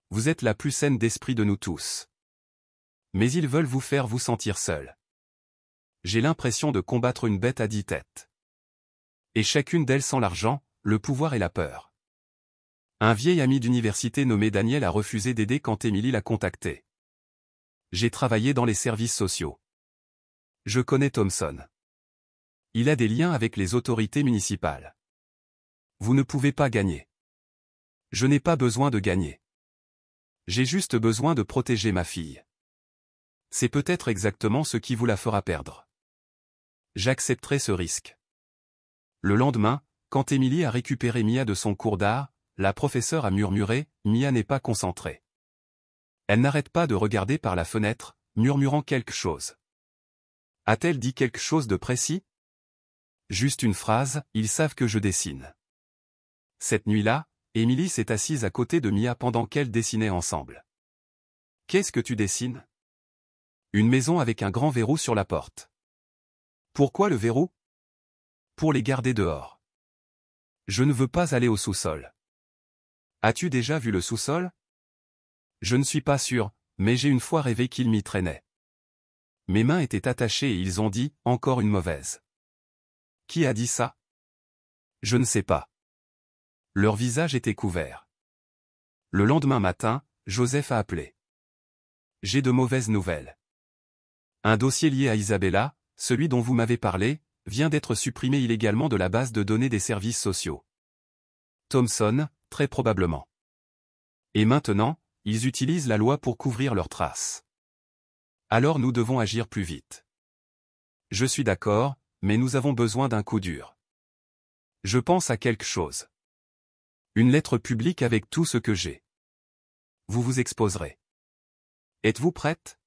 Vous êtes la plus saine d'esprit de nous tous. Mais ils veulent vous faire vous sentir seule. J'ai l'impression de combattre une bête à 10 têtes. Et chacune d'elles sent l'argent, le pouvoir et la peur. Un vieil ami d'université nommé Daniel a refusé d'aider quand Émilie l'a contacté. J'ai travaillé dans les services sociaux. Je connais Thompson. Il a des liens avec les autorités municipales. Vous ne pouvez pas gagner. Je n'ai pas besoin de gagner. J'ai juste besoin de protéger ma fille. C'est peut-être exactement ce qui vous la fera perdre. J'accepterai ce risque. Le lendemain, quand Émilie a récupéré Mia de son cours d'art, la professeure a murmuré « Mia n'est pas concentrée ». Elle n'arrête pas de regarder par la fenêtre, murmurant quelque chose. A-t-elle dit quelque chose de précis? Juste une phrase, ils savent que je dessine. Cette nuit-là, Émilie s'est assise à côté de Mia pendant qu'elles dessinaient ensemble. Qu'est-ce que tu dessines? Une maison avec un grand verrou sur la porte. Pourquoi le verrou? Pour les garder dehors. Je ne veux pas aller au sous-sol. As-tu déjà vu le sous-sol? Je ne suis pas sûr, mais j'ai une fois rêvé qu'il m'y traînait. Mes mains étaient attachées et ils ont dit « encore une mauvaise ». Qui a dit ça? Je ne sais pas. Leur visage était couvert. Le lendemain matin, Joseph a appelé. J'ai de mauvaises nouvelles. Un dossier lié à Isabella, celui dont vous m'avez parlé, vient d'être supprimé illégalement de la base de données des services sociaux. Thompson, très probablement. Et maintenant, ils utilisent la loi pour couvrir leurs traces. Alors nous devons agir plus vite. Je suis d'accord, mais nous avons besoin d'un coup dur. Je pense à quelque chose. Une lettre publique avec tout ce que j'ai. Vous vous exposerez. Êtes-vous prête?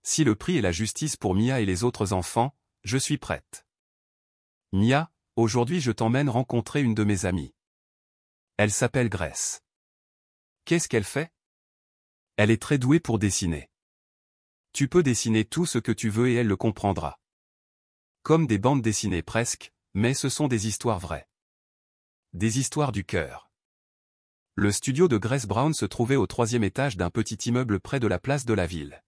Si le prix est la justice pour Mia et les autres enfants, je suis prête. Mia, aujourd'hui je t'emmène rencontrer une de mes amies. Elle s'appelle Grace. Qu'est-ce qu'elle fait? Elle est très douée pour dessiner. Tu peux dessiner tout ce que tu veux et elle le comprendra. Comme des bandes dessinées presque, mais ce sont des histoires vraies. Des histoires du cœur. Le studio de Grace Brown se trouvait au 3e étage d'un petit immeuble près de la place de la ville.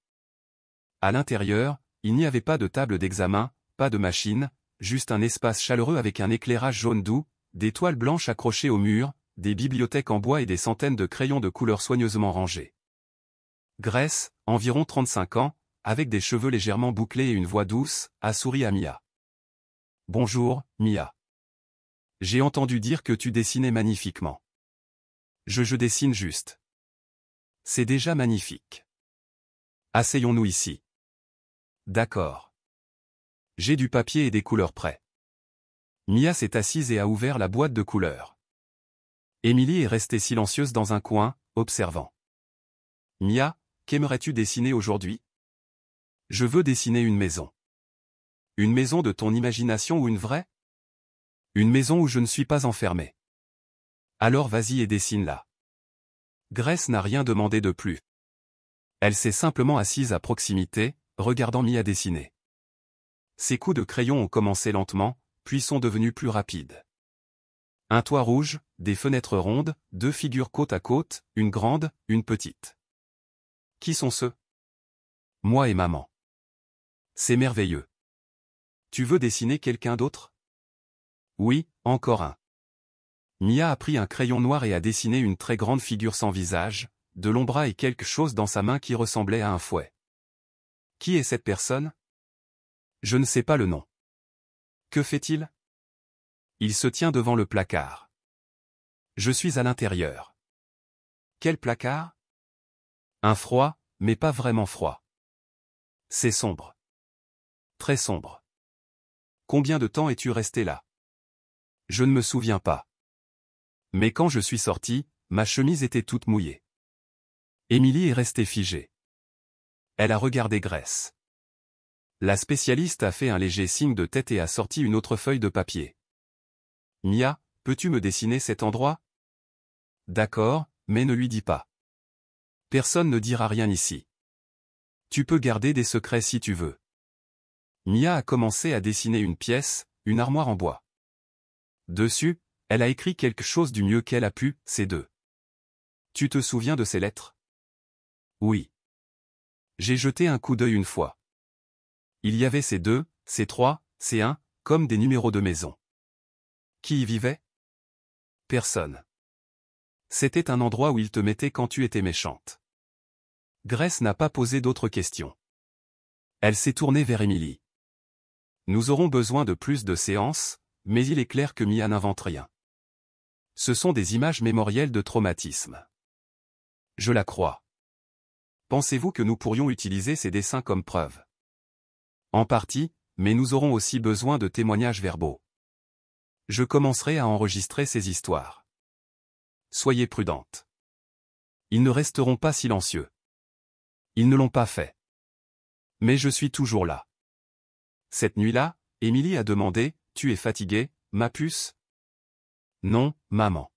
À l'intérieur, il n'y avait pas de table d'examen, pas de machine, juste un espace chaleureux avec un éclairage jaune doux, des toiles blanches accrochées au mur, des bibliothèques en bois et des centaines de crayons de couleurs soigneusement rangés. Grace, environ 35 ans, avec des cheveux légèrement bouclés et une voix douce, a souri à Mia. « Bonjour, Mia. J'ai entendu dire que tu dessinais magnifiquement. Je dessine juste. C'est déjà magnifique. Asseyons-nous ici. D'accord. J'ai du papier et des couleurs prêts. » Mia s'est assise et a ouvert la boîte de couleurs. Émilie est restée silencieuse dans un coin, observant. « Mia, qu'aimerais-tu dessiner aujourd'hui? » Je veux dessiner une maison. Une maison de ton imagination ou une vraie? Une maison où je ne suis pas enfermé. Alors vas-y et dessine-la. Grace n'a rien demandé de plus. Elle s'est simplement assise à proximité, regardant Mia dessiner. Ses coups de crayon ont commencé lentement, puis sont devenus plus rapides. Un toit rouge, des fenêtres rondes, 2 figures côte à côte, une grande, une petite. Qui sont ceux? Moi et maman. C'est merveilleux. Tu veux dessiner quelqu'un d'autre? Oui, encore un. Mia a pris un crayon noir et a dessiné une très grande figure sans visage, de longs bras et quelque chose dans sa main qui ressemblait à un fouet. Qui est cette personne? Je ne sais pas le nom. Que fait-il? Il se tient devant le placard. Je suis à l'intérieur. Quel placard? Un froid, mais pas vraiment froid. C'est sombre. Très sombre. Combien de temps es-tu resté là? Je ne me souviens pas. Mais quand je suis sorti, ma chemise était toute mouillée. Émilie est restée figée. Elle a regardé Grace. La spécialiste a fait un léger signe de tête et a sorti une autre feuille de papier. Mia, peux-tu me dessiner cet endroit? D'accord, mais ne lui dis pas. Personne ne dira rien ici. Tu peux garder des secrets si tu veux. Mia a commencé à dessiner une pièce, une armoire en bois. Dessus, elle a écrit quelque chose du mieux qu'elle a pu, ces deux. Tu te souviens de ces lettres? Oui. J'ai jeté un coup d'œil une fois. Il y avait ces 2, ces 3, ces 1, comme des numéros de maison. Qui y vivait? Personne. C'était un endroit où il te mettait quand tu étais méchante. Grace n'a pas posé d'autres questions. Elle s'est tournée vers Émilie. Nous aurons besoin de plus de séances, mais il est clair que Mia n'invente rien. Ce sont des images mémorielles de traumatisme. Je la crois. Pensez-vous que nous pourrions utiliser ces dessins comme preuve? En partie, mais nous aurons aussi besoin de témoignages verbaux. Je commencerai à enregistrer ces histoires. Soyez prudente. Ils ne resteront pas silencieux. Ils ne l'ont pas fait. Mais je suis toujours là. Cette nuit-là, Émilie a demandé, tu es fatiguée, ma puce? Non, maman.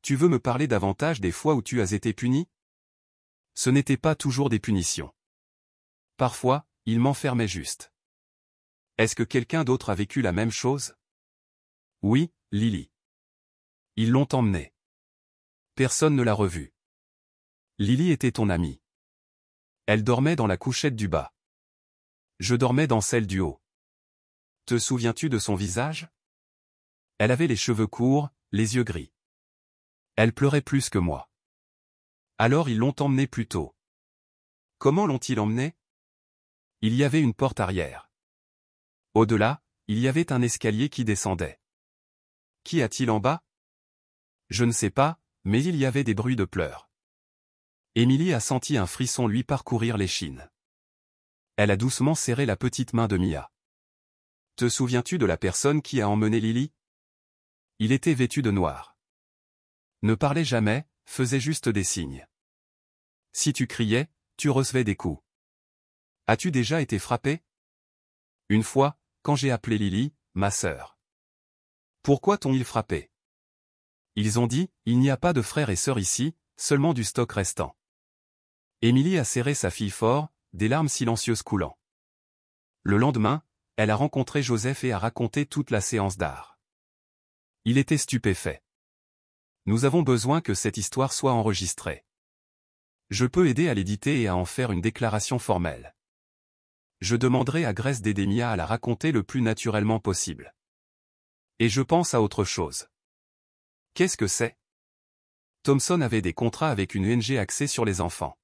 Tu veux me parler davantage des fois où tu as été punie? Ce n'était pas toujours des punitions. Parfois, il m'enfermait juste. Est-ce que quelqu'un d'autre a vécu la même chose? Oui, Lily. Ils l'ont emmenée. Personne ne l'a revue. Lily était ton amie. Elle dormait dans la couchette du bas. Je dormais dans celle du haut. Te souviens-tu de son visage? Elle avait les cheveux courts, les yeux gris. Elle pleurait plus que moi. Alors ils l'ont emmenée plus tôt. Comment l'ont-ils emmenée? Il y avait une porte arrière. Au-delà, il y avait un escalier qui descendait. Qu'y a-t-il en bas? Je ne sais pas, mais il y avait des bruits de pleurs. Émilie a senti un frisson lui parcourir l'échine. Elle a doucement serré la petite main de Mia. Te souviens-tu de la personne qui a emmené Lily? Il était vêtu de noir. Ne parlait jamais, faisait juste des signes. Si tu criais, tu recevais des coups. As-tu déjà été frappé? Une fois, quand j'ai appelé Lily, ma sœur. Pourquoi t'ont-ils frappé? Ils ont dit, il n'y a pas de frères et sœurs ici, seulement du stock restant. Émilie a serré sa fille fort, des larmes silencieuses coulant. Le lendemain, elle a rencontré Joseph et a raconté toute la séance d'art. Il était stupéfait. Nous avons besoin que cette histoire soit enregistrée. Je peux aider à l'éditer et à en faire une déclaration formelle. Je demanderai à Grace d'aider Mia à la raconter le plus naturellement possible. Et je pense à autre chose. Qu'est-ce que c'est? Thomson avait des contrats avec une ONG axée sur les enfants.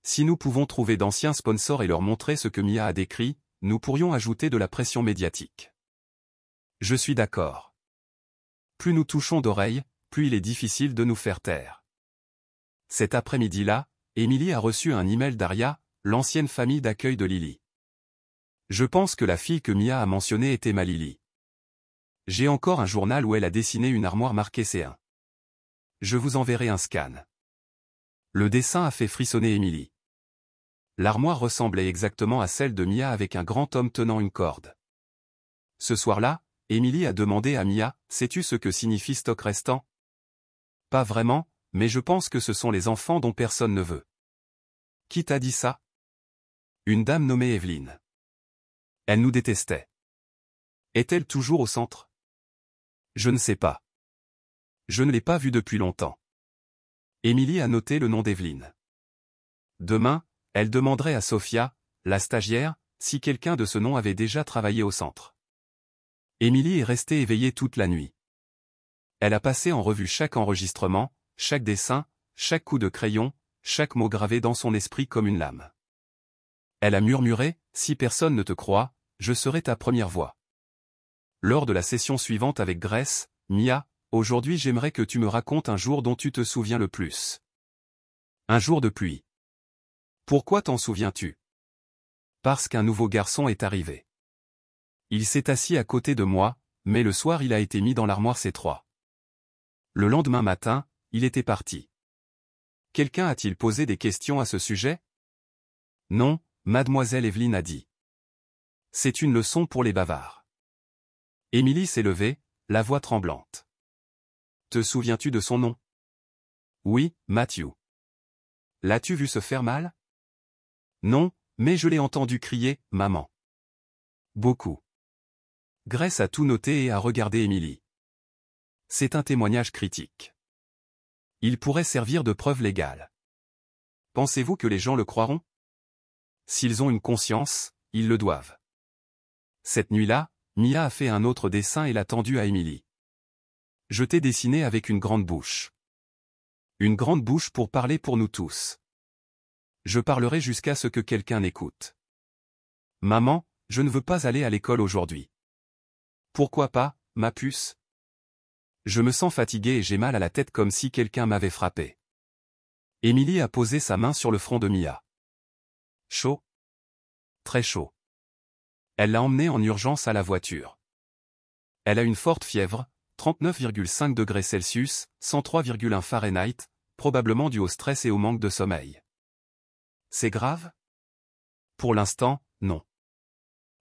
Si nous pouvons trouver d'anciens sponsors et leur montrer ce que Mia a décrit, nous pourrions ajouter de la pression médiatique. Je suis d'accord. Plus nous touchons d'oreilles, plus il est difficile de nous faire taire. Cet après-midi-là, Émilie a reçu un email d'Aria, l'ancienne famille d'accueil de Lily. Je pense que la fille que Mia a mentionnée était ma Lily. J'ai encore un journal où elle a dessiné une armoire marquée C1. Je vous enverrai un scan. Le dessin a fait frissonner Émilie. L'armoire ressemblait exactement à celle de Mia avec un grand homme tenant une corde. Ce soir-là, Émilie a demandé à Mia, sais-tu ce que signifie stock restant? Pas vraiment, mais je pense que ce sont les enfants dont personne ne veut. Qui t'a dit ça? Une dame nommée Evelyne. Elle nous détestait. Est-elle toujours au centre? Je ne sais pas. Je ne l'ai pas vue depuis longtemps. Émilie a noté le nom d'Evelyne. Demain, elle demanderait à Sophia, la stagiaire, si quelqu'un de ce nom avait déjà travaillé au centre. Émilie est restée éveillée toute la nuit. Elle a passé en revue chaque enregistrement, chaque dessin, chaque coup de crayon, chaque mot gravé dans son esprit comme une lame. Elle a murmuré, « Si personne ne te croit, je serai ta première voix. » Lors de la session suivante avec Grace, « Mia, aujourd'hui j'aimerais que tu me racontes un jour dont tu te souviens le plus. » Un jour de pluie. Pourquoi t'en souviens-tu? Parce qu'un nouveau garçon est arrivé. Il s'est assis à côté de moi, mais le soir il a été mis dans l'armoire C3. Le lendemain matin, il était parti. Quelqu'un a-t-il posé des questions à ce sujet? Non, mademoiselle Evelyne a dit. C'est une leçon pour les bavards. Émilie s'est levée, la voix tremblante. Te souviens-tu de son nom? Oui, Matthew. L'as-tu vu se faire mal? Non, mais je l'ai entendu crier, maman. Beaucoup. Grace a tout noté et a regardé Émilie. C'est un témoignage critique. Il pourrait servir de preuve légale. Pensez-vous que les gens le croiront? S'ils ont une conscience, ils le doivent. Cette nuit-là, Mia a fait un autre dessin et l'a tendu à Émilie. Je t'ai dessiné avec une grande bouche. Une grande bouche pour parler pour nous tous. Je parlerai jusqu'à ce que quelqu'un n'écoute. Maman, je ne veux pas aller à l'école aujourd'hui. Pourquoi pas, ma puce? Je me sens fatiguée et j'ai mal à la tête comme si quelqu'un m'avait frappé. Émilie a posé sa main sur le front de Mia. Chaud? Très chaud. Elle l'a emmenée en urgence à la voiture. Elle a une forte fièvre, 39,5 degrés Celsius, 103,1 Fahrenheit, probablement due au stress et au manque de sommeil. C'est grave? Pour l'instant, non.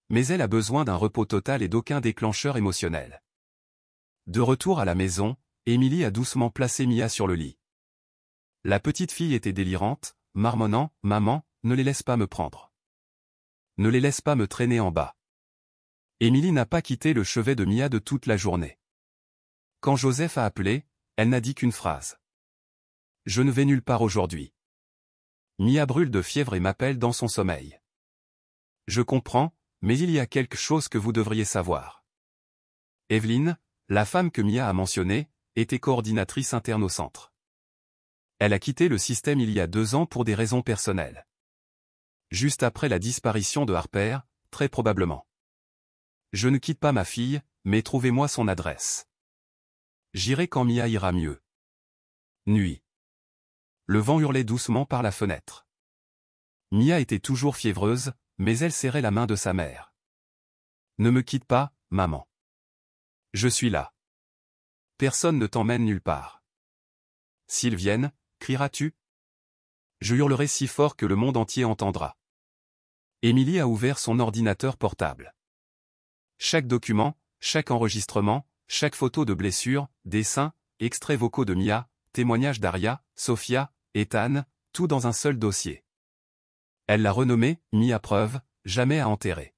Mais elle a besoin d'un repos total et d'aucun déclencheur émotionnel. De retour à la maison, Émilie a doucement placé Mia sur le lit. La petite fille était délirante, marmonnant, « Maman, ne les laisse pas me prendre. Ne les laisse pas me traîner en bas. » Émilie n'a pas quitté le chevet de Mia de toute la journée. Quand Joseph a appelé, elle n'a dit qu'une phrase. « Je ne vais nulle part aujourd'hui. » Mia brûle de fièvre et m'appelle dans son sommeil. Je comprends, mais il y a quelque chose que vous devriez savoir. Evelyne, la femme que Mia a mentionnée, était coordinatrice interne au centre. Elle a quitté le système il y a 2 ans pour des raisons personnelles. Juste après la disparition de Harper, très probablement. Je ne quitte pas ma fille, mais trouvez-moi son adresse. J'irai quand Mia ira mieux. Nuit. Le vent hurlait doucement par la fenêtre. Mia était toujours fiévreuse, mais elle serrait la main de sa mère. Ne me quitte pas, maman. Je suis là. Personne ne t'emmène nulle part. S'ils viennent, crieras-tu? Je hurlerai si fort que le monde entier entendra. Émilie a ouvert son ordinateur portable. Chaque document, chaque enregistrement, chaque photo de blessure, dessin, extraits vocaux de Mia, témoignages d'Aria, Sophia, Ethan, tout dans un seul dossier. Elle l'a renommé « Mia preuve, jamais à enterrer ».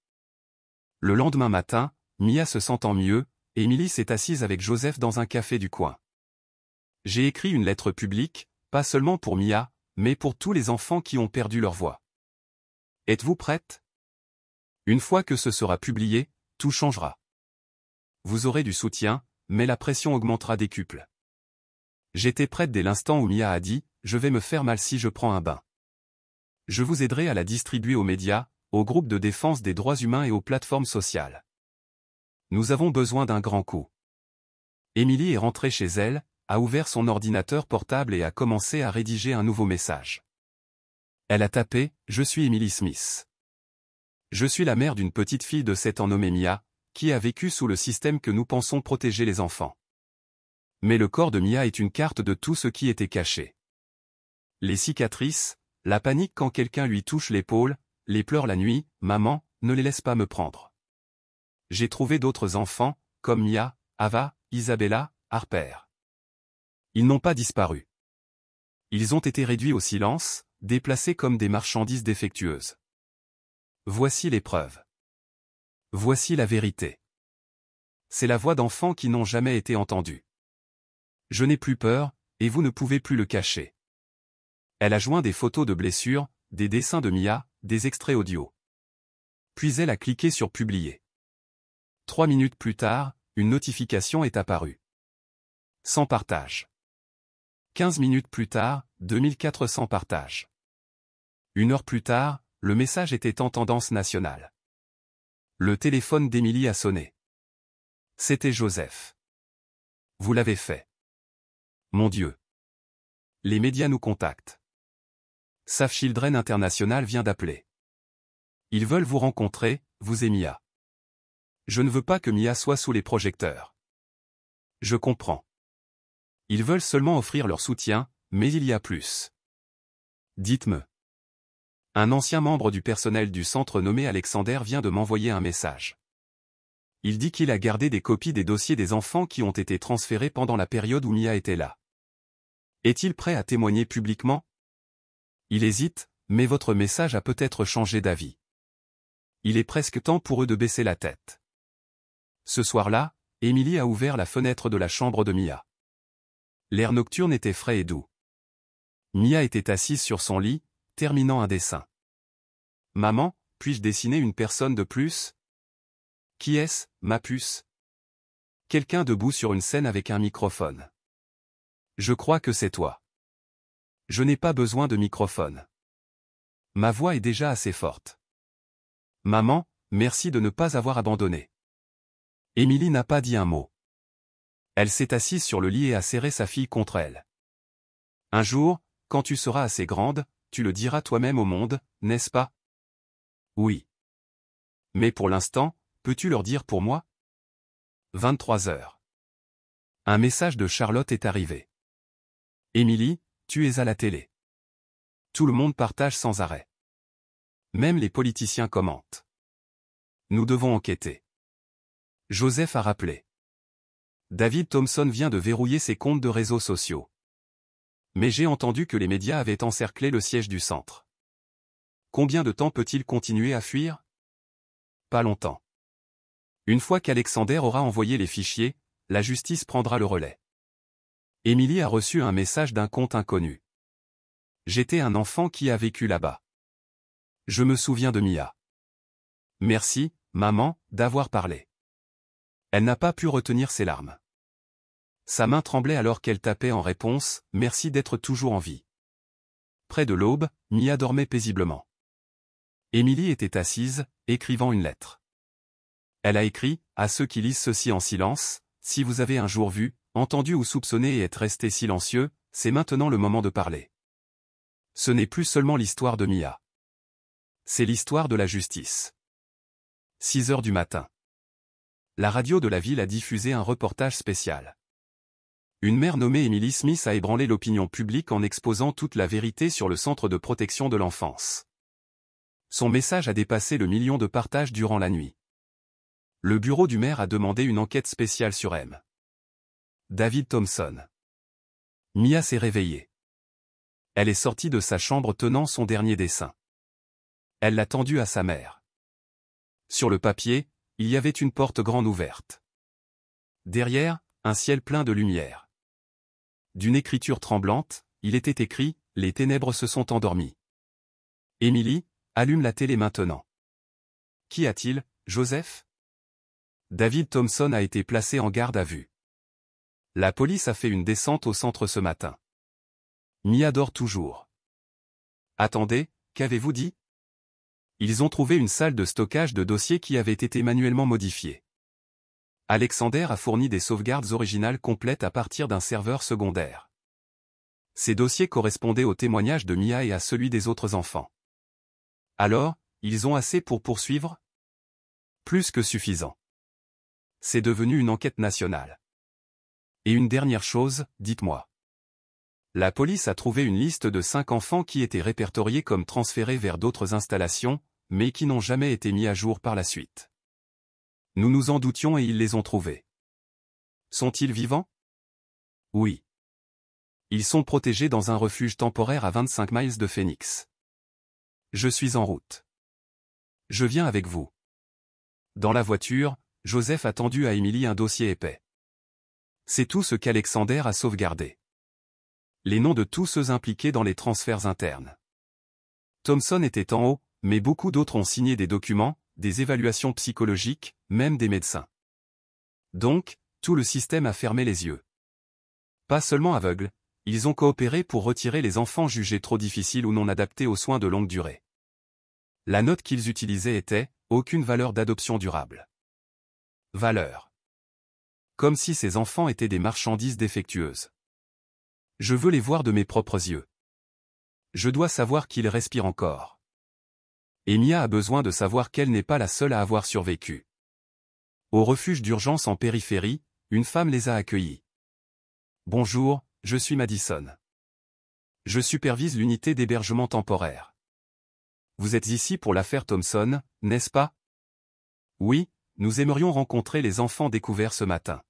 Le lendemain matin, Mia se sentant mieux, Émilie s'est assise avec Joseph dans un café du coin. J'ai écrit une lettre publique, pas seulement pour Mia, mais pour tous les enfants qui ont perdu leur voix. Êtes-vous prête? Une fois que ce sera publié, tout changera. Vous aurez du soutien, mais la pression augmentera décuple. J'étais prête dès l'instant où Mia a dit « Je vais me faire mal si je prends un bain ». Je vous aiderai à la distribuer aux médias, aux groupes de défense des droits humains et aux plateformes sociales. Nous avons besoin d'un grand coup. Émilie est rentrée chez elle, a ouvert son ordinateur portable et a commencé à rédiger un nouveau message. Elle a tapé « Je suis Emily Smith. Je suis la mère d'une petite fille de 7 ans nommée Mia, qui a vécu sous le système que nous pensons protéger les enfants. Mais le corps de Mia est une carte de tout ce qui était caché. Les cicatrices, la panique quand quelqu'un lui touche l'épaule, les pleurs la nuit, maman, ne les laisse pas me prendre. J'ai trouvé d'autres enfants, comme Mia, Ava, Isabella, Harper. Ils n'ont pas disparu. Ils ont été réduits au silence, déplacés comme des marchandises défectueuses. Voici les preuves. Voici la vérité. C'est la voix d'enfants qui n'ont jamais été entendus. Je n'ai plus peur, et vous ne pouvez plus le cacher. Elle a joint des photos de blessures, des dessins de Mia, des extraits audio. Puis elle a cliqué sur Publier. 3 minutes plus tard, une notification est apparue. Sans partage. 15 minutes plus tard, 2400 partages. 1 heure plus tard, le message était en tendance nationale. Le téléphone d'Émilie a sonné. C'était Joseph. Vous l'avez fait. Mon Dieu. Les médias nous contactent. Save Children International vient d'appeler. Ils veulent vous rencontrer, vous et Mia. Je ne veux pas que Mia soit sous les projecteurs. Je comprends. Ils veulent seulement offrir leur soutien, mais il y a plus. Dites-me. Un ancien membre du personnel du centre nommé Alexander vient de m'envoyer un message. Il dit qu'il a gardé des copies des dossiers des enfants qui ont été transférés pendant la période où Mia était là. Est-il prêt à témoigner publiquement? Il hésite, mais votre message a peut-être changé d'avis. Il est presque temps pour eux de baisser la tête. Ce soir-là, Émilie a ouvert la fenêtre de la chambre de Mia. L'air nocturne était frais et doux. Mia était assise sur son lit, terminant un dessin. « Maman, puis-je dessiner une personne de plus? » « Qui est-ce, ma puce ?» Quelqu'un debout sur une scène avec un microphone. « Je crois que c'est toi. » « Je n'ai pas besoin de microphone. Ma voix est déjà assez forte. »« Maman, merci de ne pas avoir abandonné. » Émilie n'a pas dit un mot. Elle s'est assise sur le lit et a serré sa fille contre elle. « Un jour, quand tu seras assez grande, tu le diras toi-même au monde, n'est-ce pas? » « Oui. Mais pour l'instant, peux-tu leur dire pour moi? » 23 heures. Un message de Charlotte est arrivé. « Émilie, tu es à la télé. » Tout le monde partage sans arrêt. Même les politiciens commentent. Nous devons enquêter. Joseph a rappelé. David Thompson vient de verrouiller ses comptes de réseaux sociaux. Mais j'ai entendu que les médias avaient encerclé le siège du centre. Combien de temps peut-il continuer à fuir? Pas longtemps. Une fois qu'Alexander aura envoyé les fichiers, la justice prendra le relais. Émilie a reçu un message d'un compte inconnu. J'étais un enfant qui a vécu là-bas. Je me souviens de Mia. Merci, maman, d'avoir parlé. Elle n'a pas pu retenir ses larmes. Sa main tremblait alors qu'elle tapait en réponse, merci d'être toujours en vie. Près de l'aube, Mia dormait paisiblement. Émilie était assise, écrivant une lettre. Elle a écrit, à ceux qui lisent ceci en silence, si vous avez un jour vu, entendu ou soupçonné et êtes resté silencieux, c'est maintenant le moment de parler. Ce n'est plus seulement l'histoire de Mia. C'est l'histoire de la justice. 6 heures du matin. La radio de la ville a diffusé un reportage spécial. Une mère nommée Emily Smith a ébranlé l'opinion publique en exposant toute la vérité sur le centre de protection de l'enfance. Son message a dépassé le 1 million de partages durant la nuit. Le bureau du maire a demandé une enquête spéciale sur M. David Thompson. Mia s'est réveillée. Elle est sortie de sa chambre tenant son dernier dessin. Elle l'a tendu à sa mère. Sur le papier, il y avait une porte grande ouverte. Derrière, un ciel plein de lumière. D'une écriture tremblante, il était écrit « Les ténèbres se sont endormies. » Émilie, allume la télé maintenant. Qu'y a-t-il, Joseph? David Thompson a été placé en garde à vue. La police a fait une descente au centre ce matin. Mia dort toujours. Attendez, qu'avez-vous dit? Ils ont trouvé une salle de stockage de dossiers qui avait été manuellement modifiée. Alexander a fourni des sauvegardes originales complètes à partir d'un serveur secondaire. Ces dossiers correspondaient au témoignage de Mia et à celui des autres enfants. Alors, ils ont assez pour poursuivre? Plus que suffisant. C'est devenu une enquête nationale. Et une dernière chose, dites-moi. La police a trouvé une liste de 5 enfants qui étaient répertoriés comme transférés vers d'autres installations, mais qui n'ont jamais été mis à jour par la suite. Nous nous en doutions et ils les ont trouvés. Sont-ils vivants? Oui. Ils sont protégés dans un refuge temporaire à 25 miles de Phoenix. Je suis en route. Je viens avec vous. Dans la voiture, Joseph a tendu à Emily un dossier épais. C'est tout ce qu'Alexander a sauvegardé. Les noms de tous ceux impliqués dans les transferts internes. Thompson était en haut, mais beaucoup d'autres ont signé des documents, des évaluations psychologiques, même des médecins. Donc, tout le système a fermé les yeux. Pas seulement aveugles, ils ont coopéré pour retirer les enfants jugés trop difficiles ou non adaptés aux soins de longue durée. La note qu'ils utilisaient était « aucune valeur d'adoption durable ». Valeur. Comme si ces enfants étaient des marchandises défectueuses. Je veux les voir de mes propres yeux. Je dois savoir qu'ils respirent encore. Et Mia a besoin de savoir qu'elle n'est pas la seule à avoir survécu. Au refuge d'urgence en périphérie, une femme les a accueillis. Bonjour, je suis Madison. Je supervise l'unité d'hébergement temporaire. Vous êtes ici pour l'affaire Thompson, n'est-ce pas? Oui, nous aimerions rencontrer les enfants découverts ce matin.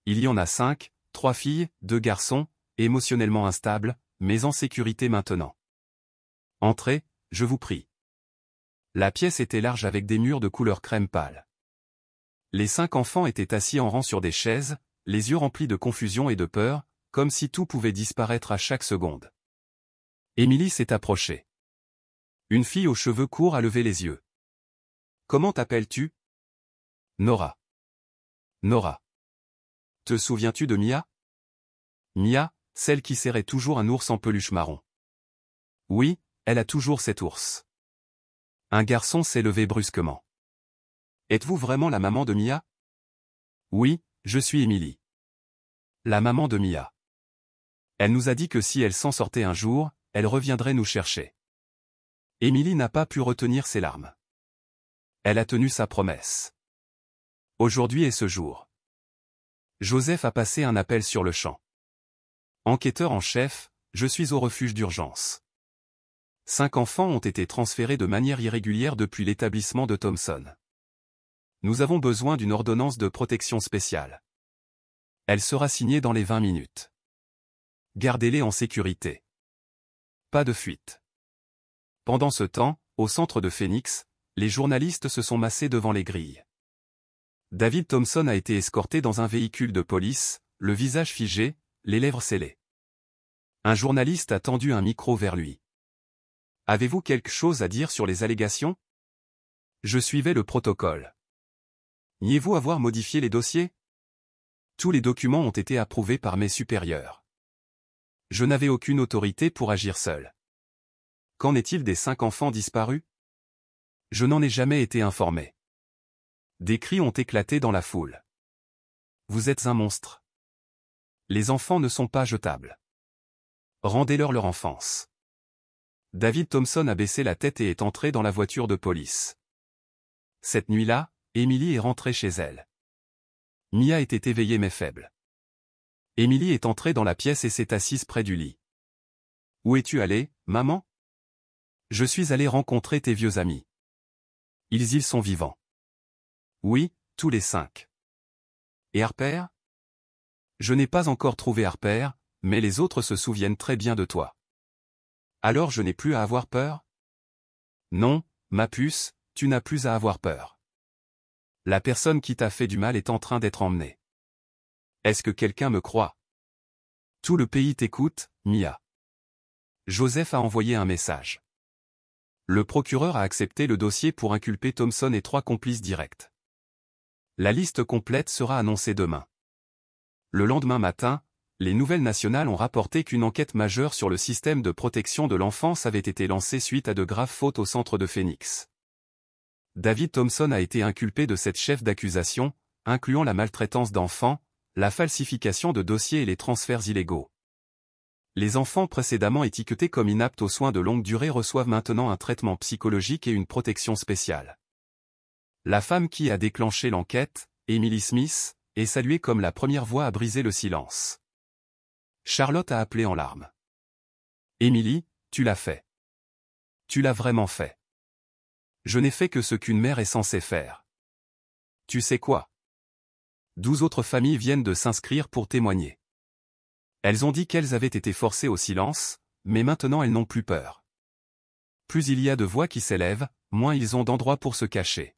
Il y en a 5, 3 filles, 2 garçons, émotionnellement instables, mais en sécurité maintenant. Entrez, je vous prie. La pièce était large avec des murs de couleur crème pâle. Les 5 enfants étaient assis en rang sur des chaises, les yeux remplis de confusion et de peur, comme si tout pouvait disparaître à chaque seconde. Emily s'est approchée. Une fille aux cheveux courts a levé les yeux. Comment t'appelles-tu? Nora. Nora. Te souviens-tu de Mia? Mia, celle qui serrait toujours un ours en peluche marron. Oui, elle a toujours cet ours. Un garçon s'est levé brusquement. Êtes-vous vraiment la maman de Mia? Oui, je suis Emily. La maman de Mia. Elle nous a dit que si elle s'en sortait un jour, elle reviendrait nous chercher. Emily n'a pas pu retenir ses larmes. Elle a tenu sa promesse. Aujourd'hui est ce jour. Joseph a passé un appel sur le champ. Enquêteur en chef, je suis au refuge d'urgence. 5 enfants ont été transférés de manière irrégulière depuis l'établissement de Thompson. Nous avons besoin d'une ordonnance de protection spéciale. Elle sera signée dans les 20 minutes. Gardez-les en sécurité. Pas de fuite. Pendant ce temps, au centre de Phoenix, les journalistes se sont massés devant les grilles. David Thompson a été escorté dans un véhicule de police, le visage figé, les lèvres scellées. Un journaliste a tendu un micro vers lui. Avez-vous quelque chose à dire sur les allégations? Je suivais le protocole. Niez-vous avoir modifié les dossiers? Tous les documents ont été approuvés par mes supérieurs. Je n'avais aucune autorité pour agir seul. Qu'en est-il des 5 enfants disparus? Je n'en ai jamais été informé. Des cris ont éclaté dans la foule. Vous êtes un monstre. Les enfants ne sont pas jetables. Rendez-leur leur enfance. David Thompson a baissé la tête et est entré dans la voiture de police. Cette nuit-là, Emily est rentrée chez elle. Mia était éveillée mais faible. Emily est entrée dans la pièce et s'est assise près du lit. Où es-tu allée, maman? Je suis allé rencontrer tes vieux amis. Ils y sont vivants. Oui, tous les 5. Et Harper? Je n'ai pas encore trouvé Harper, mais les autres se souviennent très bien de toi. Alors je n'ai plus à avoir peur? Non, ma puce, tu n'as plus à avoir peur. La personne qui t'a fait du mal est en train d'être emmenée. Est-ce que quelqu'un me croit? Tout le pays t'écoute, Mia. Joseph a envoyé un message. Le procureur a accepté le dossier pour inculper Thompson et 3 complices directs. La liste complète sera annoncée demain. Le lendemain matin, les nouvelles nationales ont rapporté qu'une enquête majeure sur le système de protection de l'enfance avait été lancée suite à de graves fautes au centre de Phoenix. David Thompson a été inculpé de 7 chefs d'accusation, incluant la maltraitance d'enfants, la falsification de dossiers et les transferts illégaux. Les enfants précédemment étiquetés comme inaptes aux soins de longue durée reçoivent maintenant un traitement psychologique et une protection spéciale. La femme qui a déclenché l'enquête, Emily Smith, est saluée comme la première voix à briser le silence. Charlotte a appelé en larmes. Emily, tu l'as fait. Tu l'as vraiment fait. Je n'ai fait que ce qu'une mère est censée faire. Tu sais quoi? 12 autres familles viennent de s'inscrire pour témoigner. Elles ont dit qu'elles avaient été forcées au silence, mais maintenant elles n'ont plus peur. Plus il y a de voix qui s'élèvent, moins ils ont d'endroits pour se cacher.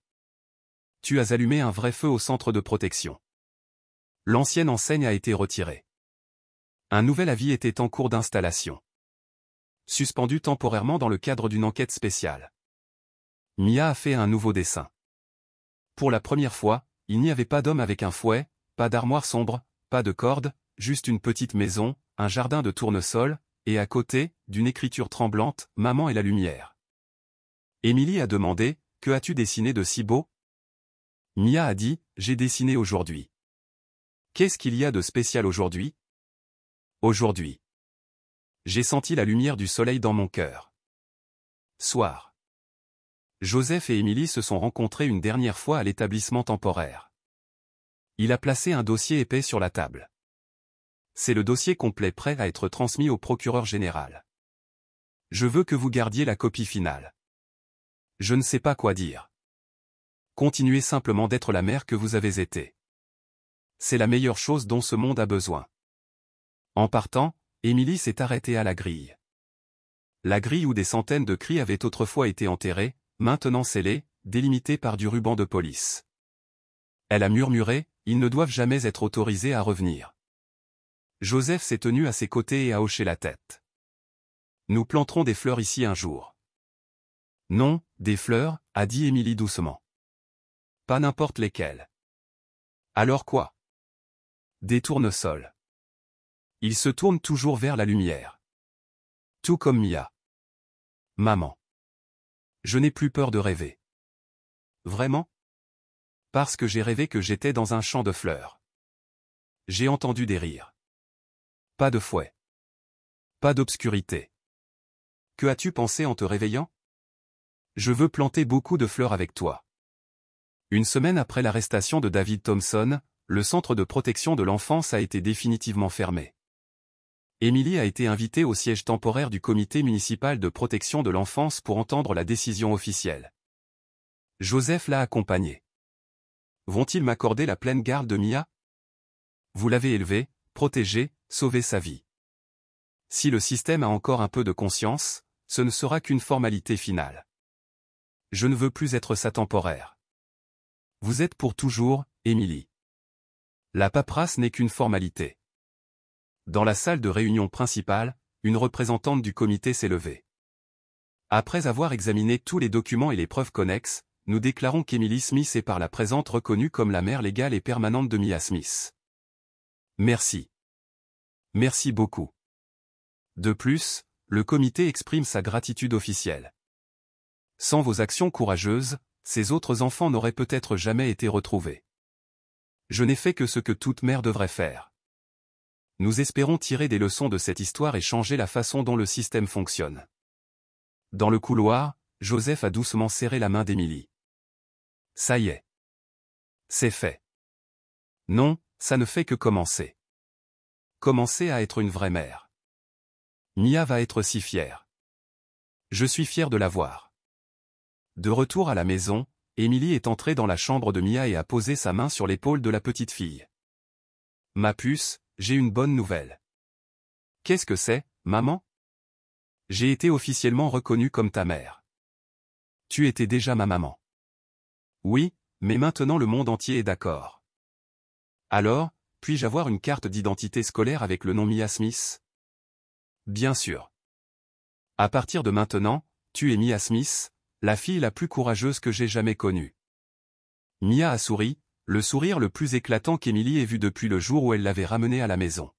tu as allumé un vrai feu au centre de protection. L'ancienne enseigne a été retirée. Un nouvel avis était en cours d'installation. Suspendu temporairement dans le cadre d'une enquête spéciale. Mia a fait un nouveau dessin. Pour la première fois, il n'y avait pas d'homme avec un fouet, pas d'armoire sombre, pas de corde, juste une petite maison, un jardin de tournesol, et à côté, d'une écriture tremblante, Maman et la lumière. Émilie a demandé, que as-tu dessiné de si beau? Mia a dit, j'ai dessiné aujourd'hui. Qu'est-ce qu'il y a de spécial aujourd'hui? Aujourd'hui. J'ai senti la lumière du soleil dans mon cœur. Soir. Joseph et Émilie se sont rencontrés une dernière fois à l'établissement temporaire. Il a placé un dossier épais sur la table. C'est le dossier complet prêt à être transmis au procureur général. Je veux que vous gardiez la copie finale. Je ne sais pas quoi dire. Continuez simplement d'être la mère que vous avez été. C'est la meilleure chose dont ce monde a besoin. En partant, Émilie s'est arrêtée à la grille. La grille où des centaines de cris avaient autrefois été enterrés, maintenant scellés, délimités par du ruban de police. Elle a murmuré, ils ne doivent jamais être autorisés à revenir. Joseph s'est tenu à ses côtés et a hoché la tête. Nous planterons des fleurs ici un jour. Non, des fleurs, a dit Émilie doucement. Pas n'importe lesquelles. Alors quoi? Des tournesols. Il se tourne toujours vers la lumière. Tout comme Mia. Maman. Je n'ai plus peur de rêver. Vraiment? Parce que j'ai rêvé que j'étais dans un champ de fleurs. J'ai entendu des rires. Pas de fouet. Pas d'obscurité. Que as-tu pensé en te réveillant? Je veux planter beaucoup de fleurs avec toi. Une semaine après l'arrestation de David Thompson, le centre de protection de l'enfance a été définitivement fermé. Émilie a été invitée au siège temporaire du comité municipal de protection de l'enfance pour entendre la décision officielle. Joseph l'a accompagnée. Vont-ils m'accorder la pleine garde de Mia? Vous l'avez élevée, protégée, sauvé sa vie. Si le système a encore un peu de conscience, ce ne sera qu'une formalité finale. Je ne veux plus être sa temporaire. Vous êtes pour toujours, Émilie. La paperasse n'est qu'une formalité. Dans la salle de réunion principale, une représentante du comité s'est levée. Après avoir examiné tous les documents et les preuves connexes, nous déclarons qu'Emily Smith est par la présente reconnue comme la mère légale et permanente de Mia Smith. Merci. Merci beaucoup. De plus, le comité exprime sa gratitude officielle. Sans vos actions courageuses, ces autres enfants n'auraient peut-être jamais été retrouvés. Je n'ai fait que ce que toute mère devrait faire. Nous espérons tirer des leçons de cette histoire et changer la façon dont le système fonctionne. Dans le couloir, Joseph a doucement serré la main d'Émilie. Ça y est. C'est fait. Non, ça ne fait que commencer. Commencer à être une vraie mère. Mia va être si fière. Je suis fier de la voir. De retour à la maison, Émilie est entrée dans la chambre de Mia et a posé sa main sur l'épaule de la petite fille. Ma puce, j'ai une bonne nouvelle. Qu'est-ce que c'est, maman? J'ai été officiellement reconnue comme ta mère. Tu étais déjà ma maman. Oui, mais maintenant le monde entier est d'accord. Alors, puis-je avoir une carte d'identité scolaire avec le nom Mia Smith? Bien sûr. À partir de maintenant, tu es Mia Smith, la fille la plus courageuse que j'ai jamais connue. Mia a souri, le sourire le plus éclatant qu'Émilie ait vu depuis le jour où elle l'avait ramenée à la maison.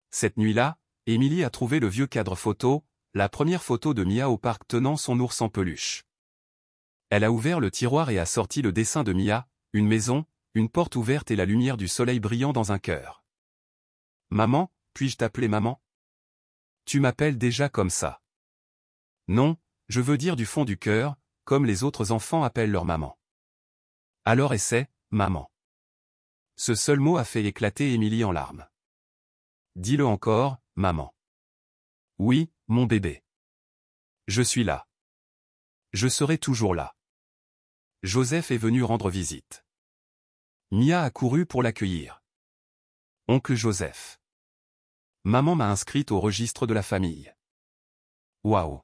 Cette nuit-là, Émilie a trouvé le vieux cadre photo, la première photo de Mia au parc tenant son ours en peluche. Elle a ouvert le tiroir et a sorti le dessin de Mia, une maison, une porte ouverte et la lumière du soleil brillant dans un cœur. Maman, puis-je t'appeler maman? Tu m'appelles déjà comme ça. Non, je veux dire du fond du cœur, comme les autres enfants appellent leur maman. Alors essaie, maman. Ce seul mot a fait éclater Émilie en larmes. Dis-le encore, maman. Oui, mon bébé. Je suis là. Je serai toujours là. Joseph est venu rendre visite. Mia a couru pour l'accueillir. Oncle Joseph. Maman m'a inscrite au registre de la famille. Waouh.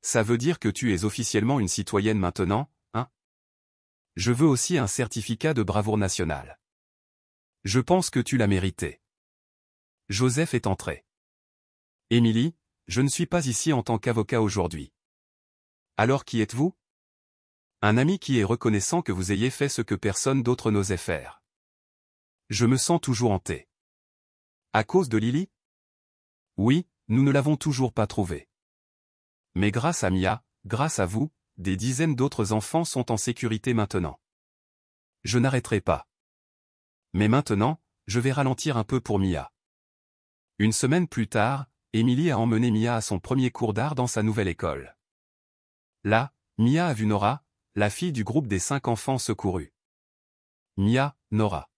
Ça veut dire que tu es officiellement une citoyenne maintenant, hein? Je veux aussi un certificat de bravoure nationale. Je pense que tu l'as mérité. Joseph est entré. Émilie, je ne suis pas ici en tant qu'avocat aujourd'hui. Alors qui êtes-vous? Un ami qui est reconnaissant que vous ayez fait ce que personne d'autre n'osait faire. Je me sens toujours hanté. À cause de Lily? Oui, nous ne l'avons toujours pas trouvée. Mais grâce à Mia, grâce à vous, des dizaines d'autres enfants sont en sécurité maintenant. Je n'arrêterai pas. Mais maintenant, je vais ralentir un peu pour Mia. Une semaine plus tard, Émilie a emmené Mia à son premier cours d'art dans sa nouvelle école. Là, Mia a vu Nora, la fille du groupe des 5 enfants secourus. Mia, Nora.